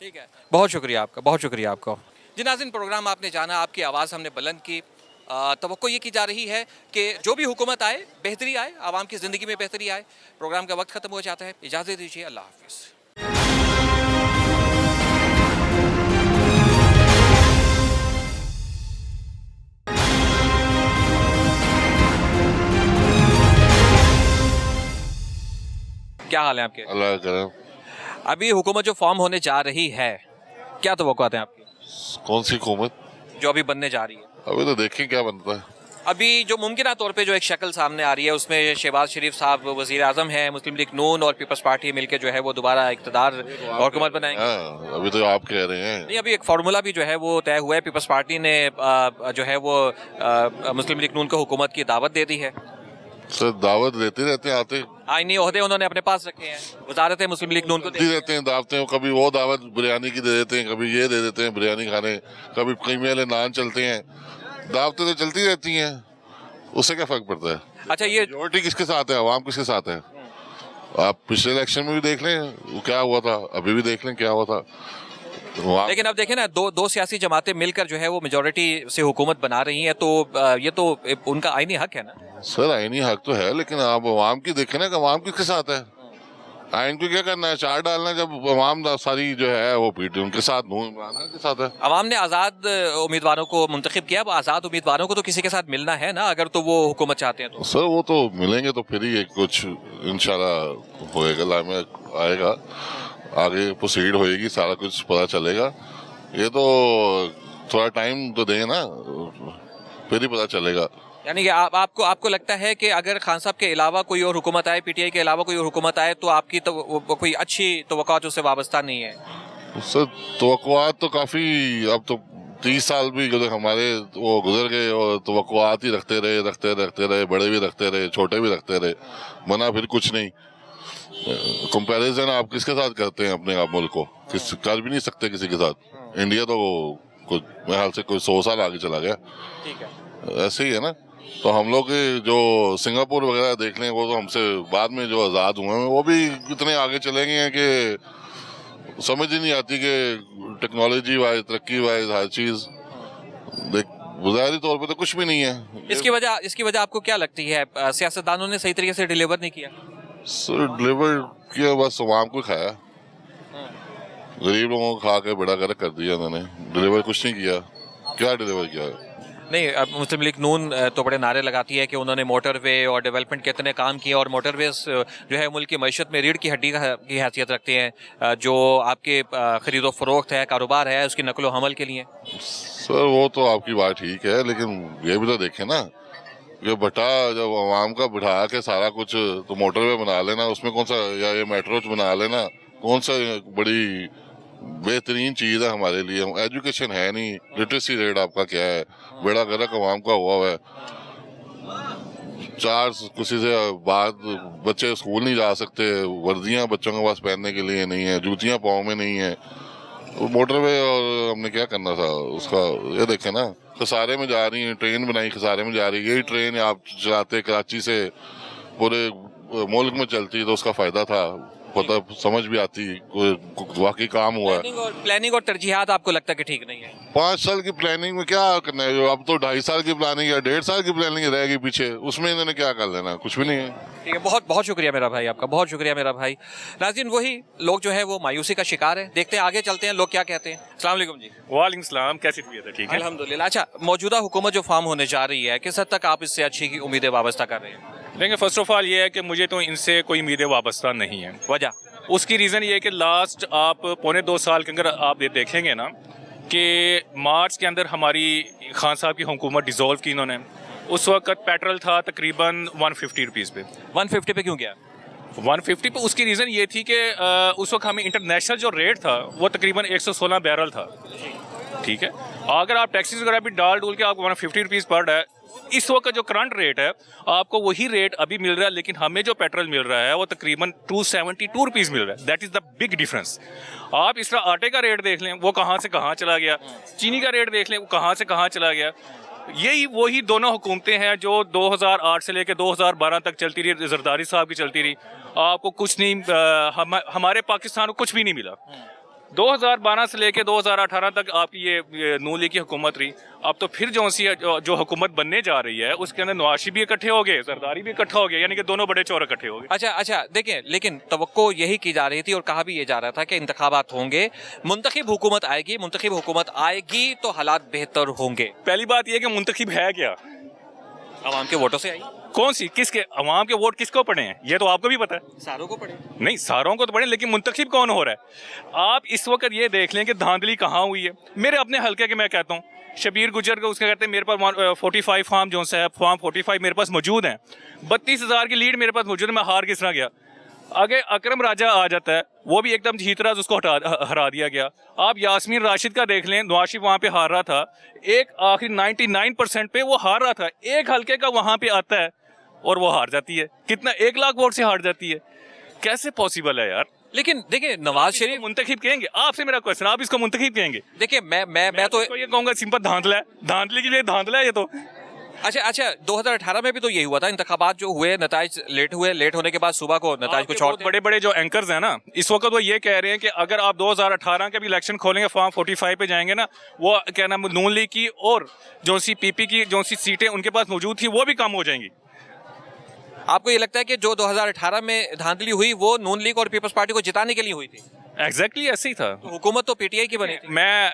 ठीक है, बहुत शुक्रिया आपका, बहुत शुक्रिया आपका। जी नाज़रीन, प्रोग्राम आपने जाना, आपकी आवाज़ हमने बुलंद की। तवक्को ये की जा रही है कि जो भी हुकूमत आए बेहतरी आए, आवाम की ज़िंदगी में बेहतरी आए। प्रोग्राम का वक्त ख़त्म हो जाता है, इजाज़त दीजिए, अल्लाह हाफ़िज़। क्या हाल है आपके? अल्लाह करम। अभी हुकूमत जो फॉर्म होने जा रही है, क्या तवक्कुआत हैं आपकी? कौन सी हुकूमत? जो अभी बनने जा रही है। अभी तो देखें क्या बनता है। अभी जो मुमकिन तौर पे जो एक शक्ल सामने आ रही है उसमें शहबाज शरीफ साहब वज़ीर आज़म है, मुस्लिम लीग नून और पीपल्स पार्टी मिलकर जो है वो दोबारा इक़्तिदार और हुकूमत बनाएंगे। हाँ, अभी तो आप कह रहे हैं। नहीं, अभी एक फार्मूला भी जो है वो तय हुआ है। पीपल्स पार्टी ने जो है वो मुस्लिम लीग नून को हुकूमत की दावत दे दी है। सर दावत देते रहते हैं, आते आईनी ओहदे उन्होंने अपने पास रखे हैं, वजारत मुस्लिम लीग नून को देते रहते हैं, दावतें। कभी वो दावत बिरयानी की दे देते हैं, कभी ये दे देते हैं बिरयानी खाने, कभी कीमे वाले नान चलते हैं। दावतें तो चलती रहती हैं, उससे क्या फ़र्क पड़ता है? अच्छा, ये मेजॉरिटी किसके साथ है, अवाम किसके साथ है? आप पिछले इलेक्शन में भी देख लें वो क्या हुआ था, अभी भी देख लें क्या हुआ था। लेकिन अब देखें ना, दो सियासी जमातें मिलकर जो है वो मेजॉरिटी से हुकूमत बना रही हैं, तो ये तो उनका आईनी हक है ना। सर आईनी हक तो है, लेकिन आप अवाम की देखें ना कि अवाम किसके साथ है। आइन को क्या करना है, चार डालना है, जब अवाम सारी जो है वो पीटी उनके साथ इमरान खान के साथ है। अवाम ने आज़ाद उम्मीदवारों को मुंतखब किया, आज़ाद उम्मीदवारों को तो किसी के साथ मिलना है ना, अगर तो वो हुकूमत चाहते हैं तो। सर वो तो मिलेंगे तो फिर ही कुछ इंशाल्लाह होएगा, लामे आएगा, आगे प्रोसीड होएगी, सारा कुछ पता चलेगा। ये तो थोड़ा टाइम तो दें ना, फिर ही पता चलेगा। यानी कि आपको लगता है कि अगर खान साहब के अलावा कोई और हुकूमत आए, पीटीआई के अलावा कोई और हुकूमत आए, तो आपकी तो कोई अच्छी तवक्कुआत उससे वाबस्ता नहीं है? सर तवक्कुआत तो काफ़ी, अब तो 30 साल भी हमारे वो गुजर गए और तवक्कुआत ही रखते रहे, बड़े भी रखते रहे, छोटे भी रखते रहे, बना फिर कुछ नहीं। कंपैरिजन आप किसके साथ करते हैं अपने आप मुल्क को? कर भी नहीं सकते किसी के साथ। इंडिया तो कुछ मेरे ख्याल से कोई 100 साल आगे चला गया। ठीक है, ऐसे ही है ना। तो हम लोग जो सिंगापुर वगैरह देख लें, वो तो हमसे बाद में जो आज़ाद हुए हैं वो भी इतने आगे चले गए हैं कि समझ ही नहीं आती कि टेक्नोलॉजी वाइज, तरक्की वाइज हर चीज़ ज़ाहिरी तौर पे तो कुछ भी नहीं है। इसकी वजह आपको क्या लगती है? सियासतदानों ने सही तरीके से डिलीवर नहीं किया? सर डिलीवर किया, बस अवाम को खाया, गरीब लोगों को खा के बड़ा गर्क कर दिया उन्होंने। डिलीवर कुछ नहीं किया। क्या डिलीवर किया? नहीं, अब मुस्लिम लीग नून तो बड़े नारे लगाती है कि उन्होंने मोटरवे और डेवलपमेंट के इतने काम किए, और मोटरवेज जो है मुल्क की मईशत में रीढ़ की हड्डी की हैसियत रखते हैं, जो आपके ख़रीदो फरोख्त है, कारोबार है, उसकी नकलो हमल के लिए। सर वो तो आपकी बात ठीक है, लेकिन ये भी तो देखें ना ये भट्टा जब आवाम का बिठा के सारा कुछ तो मोटरवे बना लेना, उसमें कौन सा, या ये मेट्रो बना लेना, कौन सा बड़ी बेहतरीन चीज़ है हमारे लिए। एजुकेशन है नहीं, लिटरेसी रेट आपका क्या है, बेड़ा गर्क आवाम का हुआ है। चार किसी से बाद बच्चे स्कूल नहीं जा सकते, वर्दियाँ बच्चों के पास पहनने के लिए नहीं है, जूतियाँ पाँव में नहीं है। मोटरवे और हमने क्या करना था उसका, ये देखें ना, खसारे में जा रही है, ट्रेन बनाई खसारे में जा रही है। यही ट्रेन आप चलाते कराची से पूरे मुल्क में चलती तो उसका फ़ायदा था, पता समझ भी आती, वाकई काम हुआ है। प्लानिंग और तरजीहात आपको लगता है कि ठीक नहीं है? 5 साल की प्लानिंग में क्या करना है, अब तो 2.5 साल की प्लानिंग या 1.5 साल की प्लानिंग रहेगी पीछे, उसमें इन्होंने क्या कर लेना, कुछ भी नहीं है। ठीक है, बहुत बहुत शुक्रिया मेरा भाई, आपका बहुत शुक्रिया मेरा भाई। नाज़रीन, वही लोग जो है वो मायूसी का शिकार है। देखते हैं आगे चलते हैं लोग क्या कहते हैं। अस्सलाम वालेकुम जी। वालेकुम सलाम, कैसी तबीयत है? ठीक है अल्हम्दुलिल्लाह। अच्छा, मौजूदा हुकूमत जो फॉर्म होने जा रही है, किस हद तक आप इससे अच्छी की उम्मीदें वाबस्ता कर रहे हैं? देखिए, फर्स्ट ऑफ ऑल ये है कि मुझे तो इनसे कोई उम्मीदें वाबस्ता नहीं है। वजह उसकी रीज़न ये है कि लास्ट आप 1.25 साल के अंदर आप ये देखेंगे ना कि मार्च के अंदर हमारी खान साहब की हुकूमत डिज़ोल्व की इन्होंने। उस वक्त पेट्रोल था तकरीबन 150 रुपीज़ पे। 150 पे क्यों गया? 150 पे उसकी रीज़न ये थी कि उस वक्त हमें इंटरनेशनल जो रेट था वो तकरीबन 116 बैरल था। ठीक है, अगर आप टैक्सीज वगैरह भी डाल डूल के आपको 150 रुपीज़ पड़ रहा है, इस वक्त जो करंट रेट है आपको वही रेट अभी मिल रहा है, लेकिन हमें जो पेट्रोल मिल रहा है वो तकरीबन 272 रुपीज़ मिल रहा है। That is the big difference. आप इस तरह आटे का रेट देख लें वो कहाँ से कहाँ चला गया, चीनी का रेट देख लें वो कहाँ से कहाँ चला गया। यही वही दोनों हुकूमतें हैं जो 2008 से लेकर 2012 तक चलती रही, जरदारी साहब की चलती रही। आपको कुछ नहीं, हमारे पाकिस्तान को कुछ भी नहीं मिला। 2012 से लेकर 2018 तक आपकी ये नून लीग की हुकूमत रही। अब तो फिर जो हुकूमत बनने जा रही है उसके अंदर नवाशी भी इकट्ठे हो गए, जरदारी भी इकट्ठा हो गया, यानी कि दोनों बड़े चोर इकट्ठे हो गए। अच्छा, देखिए, लेकिन तवक्को यही की जा रही थी और कहा भी ये जा रहा था कि इंतखाबात होंगे, मुंतखब हुकूमत आएगी तो हालात बेहतर होंगे। पहली बात यह कि मुंतखब है क्या? आवाम के वोटों से आई। कौन सी, किसके? अवाम के वोट किसको पड़े हैं ये तो आपको भी पता है। सारों को पड़े नहीं, सारों को तो पड़े, लेकिन मुंतखब कौन हो रहा है? आप इस वक्त ये देख लें कि धांधली कहाँ हुई है। मेरे अपने हल्के के मैं कहता हूँ, शबीर गुजर को उसके कहते हैं, मेरे पास 45 फार्म जो है, फार्म 45 मेरे पास मौजूद हैं, 32,000 की लीड मेरे पास मौजूद है। मैं हार किस तरह गया? आगे अकरम राजा आ जाता है, वो भी एकदम जीतराज, उसको हरा दिया गया। आप यास्मीन राशिद का देख लें, नवाशी वहाँ पे हार रहा था, एक आखिरी 99% पे वो हार रहा था, एक हल्के का वहाँ पे आता है और वो हार जाती है। कितना? 1 लाख वोट से हार जाती है। कैसे पॉसिबल है यार? लेकिन देखिए, नवाज शरीफ मुंतखब कहेंगे? आपसे मेरा क्वेश्चन, आप इसको मुंतखब कहेंगे? देखिए, मैं तो ये कहूँगा सिंपल धांधला है, धांधले के लिए धांधला है ये तो। अच्छा, 2018 में भी तो यही हुआ था, इंतखाबात जो हुए, नताइज लेट हुए, लेट होने के बाद सुबह को नताइज को छोड़। बड़े बड़े जो एंकर्स हैं ना, इस वक्त वो ये कह रहे हैं कि अगर आप 2018 के भी इलेक्शन खोलेंगे, फॉर्म 45 पे जाएंगे ना, वो क्या नाम, नून लीग की और जो सी पीपी की जो सी सीटें उनके पास मौजूद थी वो भी कम हो जाएंगी। आपको ये लगता है कि जो 2018 में धांधली हुई वो नून लीग और पीपल्स पार्टी को जिताने के लिए हुई थी? एग्जैक्टली ऐसे ही था। हुकूमत तो पीटीआई की बनी थी। मैं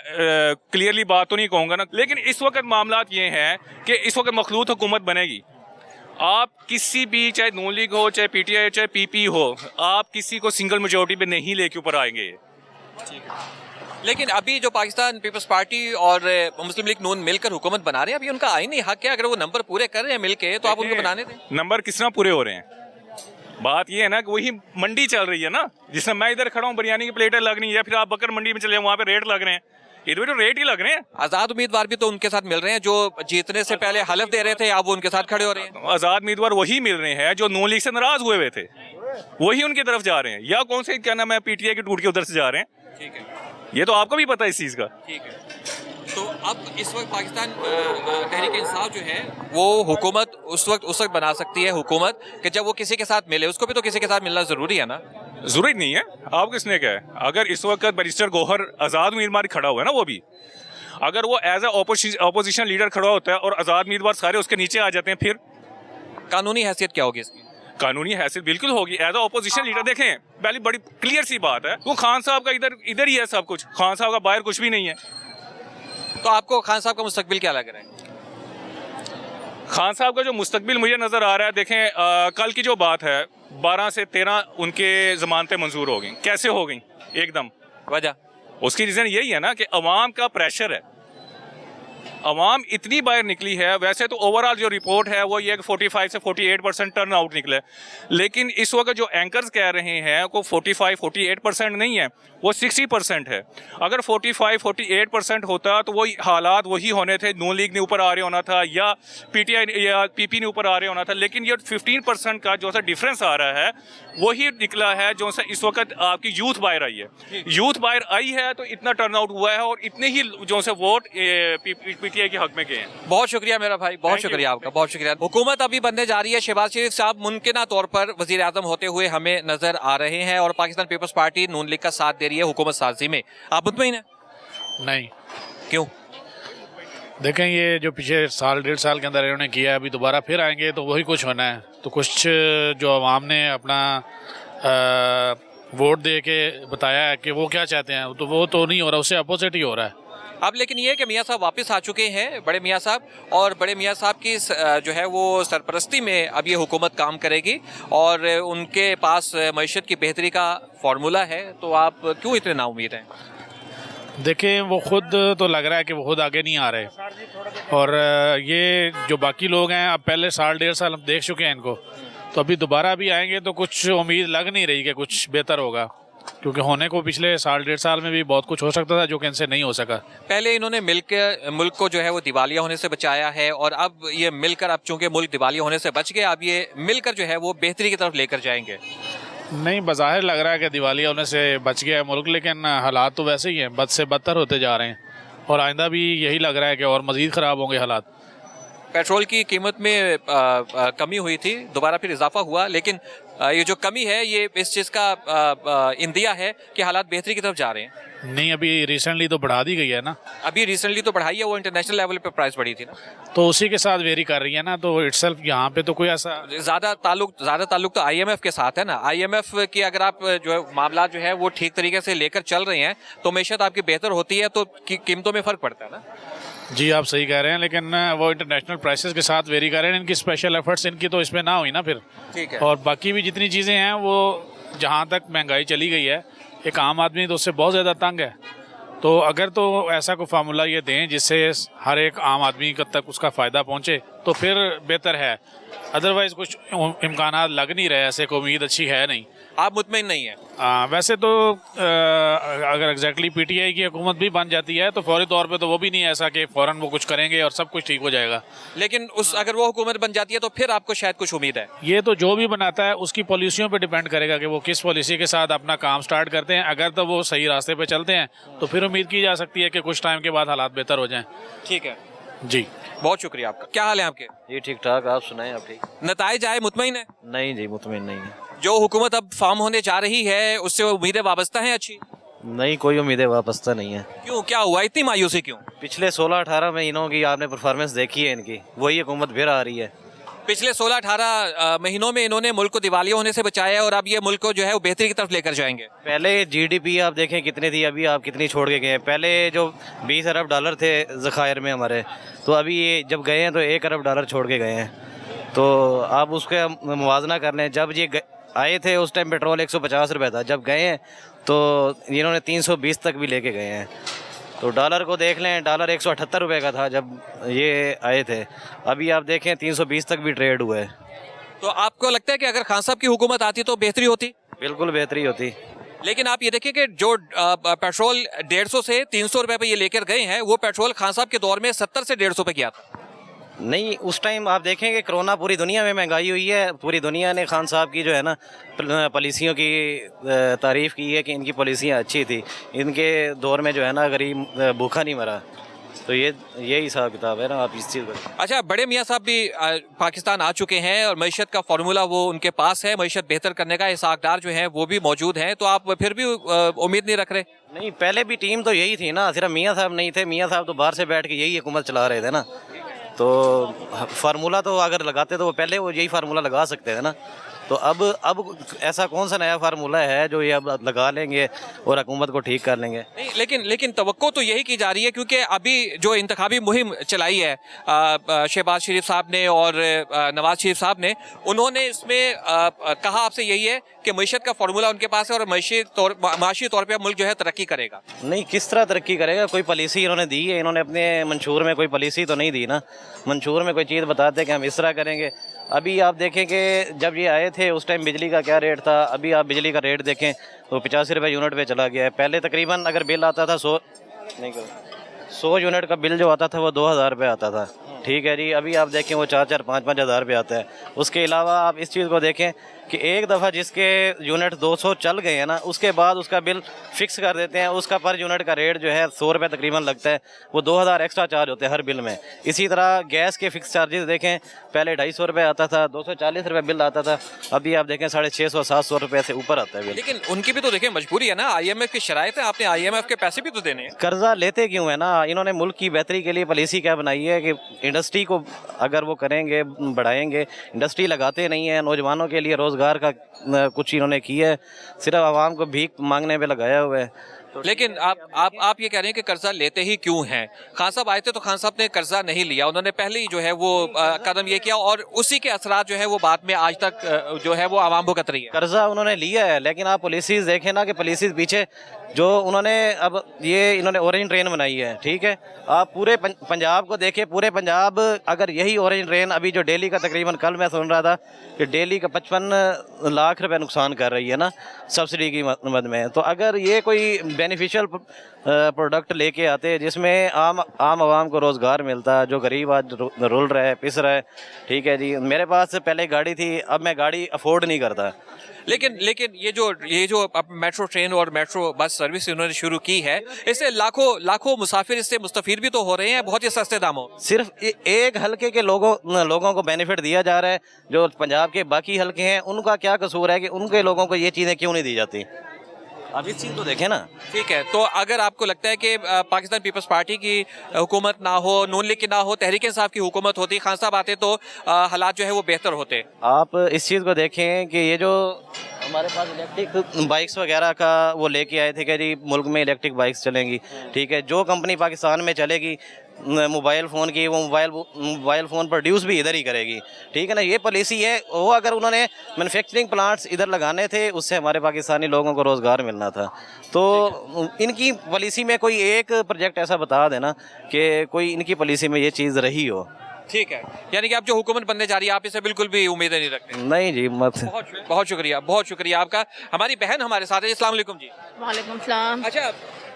क्लियरली बात तो नहीं कहूँगा ना, लेकिन इस वक्त मामला ये हैं कि इस वक्त मखलूत हुकूमत बनेगी। आप किसी भी, चाहे नून लीग हो, चाहे पीटीआई, चाहे पीपी हो, आप किसी को सिंगल मेजोरिटी पे नहीं लेके ऊपर आएंगे। लेकिन अभी जो पाकिस्तान पीपल्स पार्टी और मुस्लिम लीग नून मिलकर हुकूमत बना रहे हैं, अभी उनका आईनी हक है, अगर वो नंबर पूरे कर रहे हैं मिलके तो आप उनको बनाने दें। नंबर किस तरह पूरे हो रहे हैं? बात ये है ना कि वही मंडी चल रही है ना, जिसमें मैं इधर खड़ा हूँ, बिरयानी की प्लेटें लग रही है, फिर आप बकर मंडी में चले वहाँ पे रेट लग रहे हैं, इधर तो रेट ही लग रहे हैं। आज़ाद उम्मीदवार भी तो उनके साथ मिल रहे हैं जो जीतने से पहले हलफ दे रहे थे, आप वो उनके साथ खड़े हो रहे हैं। आज़ाद उम्मीदवार वही मिल रहे हैं जो नून लीग से नाराज हुए थे, वही उनकी तरफ जा रहे हैं, या कौन से क्या नाम है पीटीआई के टूट के उधर से जा रहे हैं। ठीक है, ये तो आपको भी पता है इस चीज़ का। ठीक है, तो अब इस वक्त पाकिस्तान तहरीक इंसाफ जो है वो हुकूमत उस वक्त बना सकती है हुकूमत कि जब वो किसी के साथ मिले, उसको भी तो किसी के साथ मिलना ज़रूरी है ना? ज़रूरी नहीं है, आप किसने कहा है? अगर इस वक्त बैरिस्टर गौहर आज़ाद उम्मीदवार खड़ा हुआ है ना, वो भी अगर वो एज ए अपोजिशन लीडर खड़ा होता है और आज़ाद उम्मीदवार सारे उसके नीचे आ जाते हैं, फिर कानूनी हैसियत क्या होगी इसकी? कानूनी हैसियत बिल्कुल होगी एज ए अपोजिशन लीडर। देखें, पहली बड़ी क्लियर सी बात है, वो खान साहब का इधर ही है सब कुछ, खान साहब का बाहर कुछ भी नहीं है। तो आपको खान साहब का मुस्तकबिल क्या लग रहा है? खान साहब का जो मुस्तकबिल मुझे नज़र आ रहा है, देखें कल की जो बात है, 12 से 13 उनके ज़मानतें मंजूर हो गई। कैसे हो गई एकदम? वजह उसकी रीज़न यही है ना कि अवाम का प्रेशर है। आवाम इतनी बाहर निकली है। वैसे तो ओवरऑल जो रिपोर्ट है वो ये कि 45 से 48% टर्न आउट निकले, लेकिन इस वक्त जो एंकर्स कह रहे हैं को 45-48% नहीं है, वो 60% है। अगर 45-48% होता तो वही हालात वही होने थे, नून लीग ने ऊपर आ रहे होना था या PTI या PP ने ऊपर आ रहे होना था। लेकिन ये 15% का जो सा डिफरेंस आ रहा है वही निकला है जो सा इस वक्त आपकी यूथ बाहर आई है। यूथ बाहर आई है तो इतना टर्न आउट हुआ है और इतने ही जो से वोट PTI के हक में गए हैं। बहुत शुक्रिया मेरा भाई, बहुत शुक्रिया आपका, बहुत शुक्रिया। हुकूमत अभी बनने जा रही है। शहबाज शरीफ साहब मुमकिना तौर पर वजीर आजम होते हुए हमें नजर आ रहे हैं और पाकिस्तान पीपल्स पार्टी नून लीग का साथ दे रही है हुकूमत साजी में। आप मुतमईन हैं? नहीं। क्यों? देखें, ये जो पिछले साल 1.5 साल के अंदर इन्होंने किया है, अभी दोबारा फिर आएंगे तो वही कुछ होना है। तो कुछ जो आवाम ने अपना वोट दे के बताया है कि वो क्या चाहते हैं, तो वो तो नहीं हो रहा, उससे अपोजिट ही हो रहा है। अब लेकिन ये है कि मियाँ साहब वापस आ चुके हैं, बड़े मियाँ साहब, और बड़े मियाँ साहब की जो है वो सरपरस्ती में अब ये हुकूमत काम करेगी और उनके पास मईशत की बेहतरी का फार्मूला है। तो आप क्यों इतने नाउम्मीद हैं? देखें, वो खुद तो लग रहा है कि वो खुद आगे नहीं आ रहे, और ये जो बाकी लोग हैं अब पहले साल 1.5 साल हम देख चुके हैं इनको, तो अभी दोबारा भी आएंगे तो कुछ उम्मीद लग नहीं रही कि कुछ बेहतर होगा, क्योंकि होने को पिछले साल 1.5 साल में भी बहुत कुछ हो सकता था जो कि इनसे नहीं हो सका। पहले इन्होंने मिलकर मुल्क को जो है वो दिवालिया होने से बचाया है और अब ये मिलकर, अब चूंकि मुल्क दिवालिया होने से बच गया, अब ये मिलकर जो है वो बेहतरी की तरफ लेकर जाएंगे। नहीं, बज़ाहिर लग रहा है कि दिवालिया होने से बच गया है मुल्क, लेकिन हालात तो वैसे ही हैं, बद से बदतर होते जा रहे हैं और आइंदा भी यही लग रहा है कि और मज़ीद ख़राब होंगे हालात। पेट्रोल की कीमत में कमी हुई थी, दोबारा फिर इजाफा हुआ, लेकिन ये जो कमी है ये इस चीज़ का इंदिया है कि हालात बेहतरी की तरफ जा रहे हैं। नहीं, अभी रिसेंटली तो बढ़ा दी गई है ना। अभी रिसेंटली तो बढ़ाई है, वो इंटरनेशनल लेवल पे प्राइस बढ़ी थी ना, तो उसी के साथ वेरी कर रही है ना, तो इटसेल्फ यहाँ पे तो कोई ऐसा ज़्यादा ताल्लुक तो IMF के साथ है ना। IMF की अगर आप जो है मामला जो है वो ठीक तरीके से लेकर चल रहे हैं तो मैशत आपकी बेहतर होती है, तो कीमतों में फ़र्क पड़ता है ना। जी, आप सही कह रहे हैं, लेकिन वो इंटरनेशनल प्राइसेस के साथ वेरी कर रहे हैं, इनकी स्पेशल एफर्ट्स इनकी तो इसमें ना हुई ना फिर। ठीक है। और बाकी भी जितनी चीज़ें हैं वो जहाँ तक महंगाई चली गई है, एक आम आदमी तो उससे बहुत ज़्यादा तंग है, तो अगर तो ऐसा कोई फार्मूला ये दें जिससे हर एक आम आदमी तक उसका फ़ायदा पहुँचे तो फिर बेहतर है। अदरवाइज़ कुछ इम्कानात लग नहीं रहे, ऐसे कोई उम्मीद अच्छी है नहीं। आप मुतमईन नहीं है? वैसे तो अगर एग्जैक्टली PTI की हुकूमत भी बन जाती है तो फौरी तौर पे तो वो भी नहीं है ऐसा कि फ़ौरन वो कुछ करेंगे और सब कुछ ठीक हो जाएगा, लेकिन अगर वो हुकूमत बन जाती है तो फिर आपको शायद कुछ उम्मीद है। ये तो जो भी बनाता है उसकी पॉलिसियों पे डिपेंड करेगा कि वो किस पॉलिसी के साथ अपना काम स्टार्ट करते हैं। अगर तो वो सही रास्ते पे चलते हैं तो फिर उम्मीद की जा सकती है कि कुछ टाइम के बाद हालात बेहतर हो जाएं। ठीक है जी, बहुत शुक्रिया आपका। क्या हाल है आपके? जी ठीक ठाक, आप सुनाएं। आप ठीक? नताइज आए, मुतमईन है? नहीं जी, मुतमईन नहीं है। जो हुकूमत अब फॉर्म होने जा रही है उससे उम्मीदें वाबस्ता हैं अच्छी? नहीं, कोई उम्मीदें वाबस्ता नहीं है। क्यों, क्या हुआ, इतनी मायूसी क्यों? पिछले 16-18 महीनों की आपने परफॉर्मेंस देखी है इनकी, वही हुकूमत फिर आ रही है। पिछले 16-18 महीनों में इन्होंने मुल्क को दिवालिया होने से बचाया और अब ये मुल्क को जो है वो बेहतरी की तरफ लेकर जाएंगे। पहले GDP आप देखें कितनी थी, अभी आप कितनी छोड़ के गए हैं। पहले जो 20 अरब डॉलर थे ज़खायर में हमारे, तो अभी ये जब गए हैं तो 1 अरब डॉलर छोड़ के गए हैं। तो आप उसका मुवाजना कर लें, जब ये आए थे उस टाइम पेट्रोल 150 रुपये था, जब गए हैं तो इन्होंने 320 तक भी लेके गए हैं। तो डॉलर को देख लें, डॉलर 178 रुपये का था जब ये आए थे, अभी आप देखें 320 तक भी ट्रेड हुआ है। तो आपको लगता है कि अगर खान साहब की हुकूमत आती तो बेहतरी होती? बिल्कुल बेहतरी होती, लेकिन आप ये देखिए कि जो पेट्रोल 150 से 300 रुपये पे ये लेकर गए हैं, वो पेट्रोल खान साहब के दौर में 70 से 150 पे किया था। नहीं, उस टाइम आप देखेंगे कोरोना, पूरी दुनिया में महंगाई हुई है, पूरी दुनिया ने खान साहब की जो है ना पॉलिसियों की तारीफ़ की है कि इनकी पॉलिसियाँ अच्छी थी, इनके दौर में जो है ना गरीब भूखा नहीं मरा। तो ये हिसाब किताब है ना, आप इस चीज़ को। अच्छा, बड़े मियाँ साहब भी पाकिस्तान आ चुके हैं और मईशत का फार्मूला वो उनके पास है, मईशत बेहतर करने का इसाकदार जो है वो भी मौजूद हैं, तो आप फिर भी उम्मीद नहीं रख रहे? नहीं, पहले भी टीम तो यही थी ना, सिर्फ मियाँ साहब नहीं थे, मियाँ साहब तो बाहर से बैठ के यही हुकूमत चला रहे थे ना, तो फार्मूला तो अगर लगाते तो वो पहले वो यही फार्मूला लगा सकते थे ना। तो अब ऐसा कौन सा नया फार्मूला है जो ये अब लगा लेंगे और हुकूमत को ठीक कर लेंगे? नहीं, लेकिन तवक्को तो यही की जा रही है, क्योंकि अभी जो इंतखाबी मुहिम चलाई है शहबाज शरीफ साहब ने और नवाज शरीफ साहब ने, उन्होंने इसमें कहा आपसे यही है कि मईशत का फार्मूला उनके पास है और माशी तौर पर मुल्क जो है तरक्की करेगा। नहीं, किस तरह तरक्की करेगा? कोई पॉलिसी इन्होंने दी है? इन्होंने अपने मंशूर में कोई पॉलिसी तो नहीं दी ना। मंशूर में कोई चीज़ बताते कि हम इस तरह करेंगे। अभी आप देखें कि जब ये आए थे उस टाइम बिजली का क्या रेट था, अभी आप बिजली का रेट देखें तो 85 रुपये यूनिट पे चला गया है। पहले तकरीबन अगर बिल आता था 100 यूनिट का बिल जो आता था वो 2000 रुपये आता था, ठीक है जी। अभी आप देखें वो 4-4, 5-5 हज़ार रुपये आता है। उसके अलावा आप इस चीज़ को देखें कि एक दफ़ा जिसके यूनिट 200 चल गए हैं ना, उसके बाद उसका बिल फिक्स कर देते हैं। उसका पर यूनिट का रेट जो है 100 रुपये तकरीबन लगता है, वो 2000 एक्स्ट्रा चार्ज होते हैं हर बिल में। इसी तरह गैस के फिक्स चार्जेस देखें, पहले 250 रुपये आता था, 240 रुपये बिल आता था, अभी आप देखें 650-700 रुपये से ऊपर आता है बिल। लेकिन उनकी भी तो देखें मजबूरी है ना, IMF की शराइत है, आपने IMF के पैसे भी तो देने हैं। कर्जा लेते क्यों है ना? इन्होंने मुल्क की बेहतरी के लिए पॉलिसी क्या बनाई है कि इंडस्ट्री को अगर वो करेंगे, बढ़ाएंगे, इंडस्ट्री लगाते नहीं है, नौजवानों के लिए रोज़गार का कुछ इन्होंने किया है, सिर्फ आवाम को भीख मांगने पे लगाया हुआ है। तो लेकिन आप ये कह रहे हैं कि कर्जा लेते ही क्यों हैं? खान साहब आए थे तो खान साहब ने कर्जा नहीं लिया, उन्होंने पहले ही जो है वो कदम ये किया और उसी के असरात जो है वो बाद में आज तक जो है वो आवाम भुगत रही है। कर्जा उन्होंने लिया है, लेकिन आप पॉलिसीज़ देखें ना कि पॉलिसीज़ पीछे जो उन्होंने अब ये इन्होंने ऑरेंज ट्रेन बनाई है, ठीक है। आप पूरे पंजाब को देखें, पूरे पंजाब अगर यही ऑरेंज ट्रेन अभी जो दिल्ली का तकरीबन कल मैं सुन रहा था कि दिल्ली का 55 लाख रुपए नुकसान कर रही है ना सब्सिडी की मद में, तो अगर ये कोई बेनिफिशियल प्रोडक्ट लेके आते जिसमें आम आवाम को रोज़गार मिलता, जो गरीब आज रुल रहा है, पिस रहा है, ठीक है जी। मेरे पास पहले गाड़ी थी, अब मैं गाड़ी अफोर्ड नहीं करता। लेकिन ये जो अब मेट्रो ट्रेन और मेट्रो बस सर्विस इन्होंने शुरू की है, इससे लाखों मुसाफिर इससे मुस्तफीद भी तो हो रहे हैं बहुत ही सस्ते दामों। सिर्फ एक हलके के लोगों को बेनिफिट दिया जा रहा है, जो पंजाब के बाकी हलके हैं उनका क्या कसूर है कि उनके लोगों को ये चीज़ें क्यों नहीं दी जाती? अब इस चीज़ को देखें ना। ठीक है, तो अगर आपको लगता है कि पाकिस्तान पीपल्स पार्टी की हुकूमत ना हो, नून लीग की ना हो, तहरीक इंसाफ की हुकूमत होती, खान साहब आते तो हालात जो है वो बेहतर होते। आप इस चीज़ को देखें कि ये जो हमारे पास इलेक्ट्रिक बाइक्स वगैरह का वो लेके आए थे कि जी मुल्क में इलेक्ट्रिक बाइक्स चलेंगी, ठीक है। जो कंपनी पाकिस्तान में चलेगी मोबाइल फ़ोन की, वो मोबाइल फ़ोन प्रोड्यूस भी इधर ही करेगी, ठीक है ना। ये पॉलिसी है। वो अगर उन्होंने मैन्युफैक्चरिंग प्लांट्स इधर लगाने थे, उससे हमारे पाकिस्तानी लोगों को रोज़गार मिलना था। तो इनकी पॉलिसी में कोई एक प्रोजेक्ट ऐसा बता देना कि कोई इनकी पॉलिसी में ये चीज़ रही हो। ठीक है, यानी कि आप जो हुकूमत बनने जा रही है आप इसे बिल्कुल भी उम्मीदें नहीं रखते? नहीं जी, मत। बहुत शुक्रिया आपका। हमारी बहन हमारे साथ है। अस्सलाम वालेकुम जी। वालेकुम सलाम। अच्छा,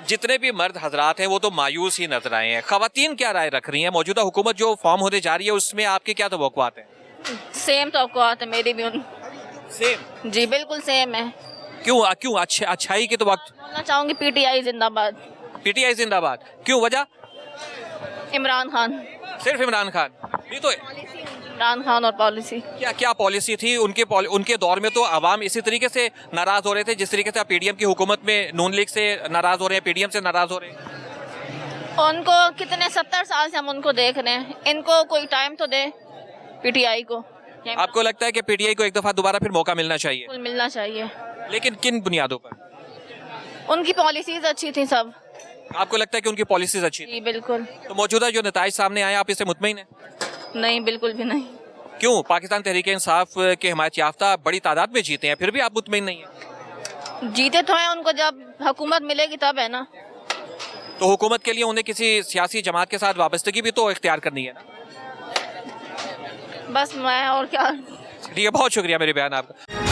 जितने भी मर्द हजरात हैं वो तो मायूस ही नजर आए हैं, ख़वातीन क्या राय रख रही हैं? मौजूदा हुकूमत जो फॉर्म होने जा रही है उसमें आपके क्या तवक्कुआत हैं? सेम तवक्कुआत है मेरी भी। सेम जी, बिल्कुल सेम है। क्यों अच्छाई के तो वक्त बोलना चाहूँगी PTI जिंदाबाद। PTI जिंदाबाद। क्यों, वजह? इमरान खान। सिर्फ इमरान खान? नहीं तो इमरान खान और पॉलिसी। क्या पॉलिसी थी उनके दौर में? तो आवाम इसी तरीके से नाराज हो रहे थे जिस तरीके से आप PDM की हुकूमत में नून लीग से नाराज हो रहे हैं, PDM से नाराज हो रहे हैं। उनको कितने 70 साल से हम उनको देख रहे हैं, इनको कोई टाइम तो दे PTI को। आपको लगता है कि PTI को एक दफा दोबारा फिर मौका मिलना चाहिए? मिलना चाहिए, लेकिन किन बुनियादों पर? उनकी पॉलिसीज अच्छी थी सब। आपको लगता है कि उनकी पॉलिसीज अच्छी थी? बिल्कुल। तो मौजूदा जो नताइज सामने आए आप इससे मुतमईन हैं? नहीं, बिल्कुल भी नहीं। क्यों? पाकिस्तान तहरीक इंसाफ के हिमायत याफ्ता बड़ी तादाद में जीते हैं, फिर भी आप मुतमईन नहीं हैं? जीते तो हैं, उनको जब हुकूमत मिलेगी तब है ना। तो हुकूमत के लिए उन्हें किसी सियासी जमात के साथ वाबस्तगी भी तो इख्तियार करनी है ना। बस मैं और क्या। ठीक है, बहुत शुक्रिया मेरी बहन आपका।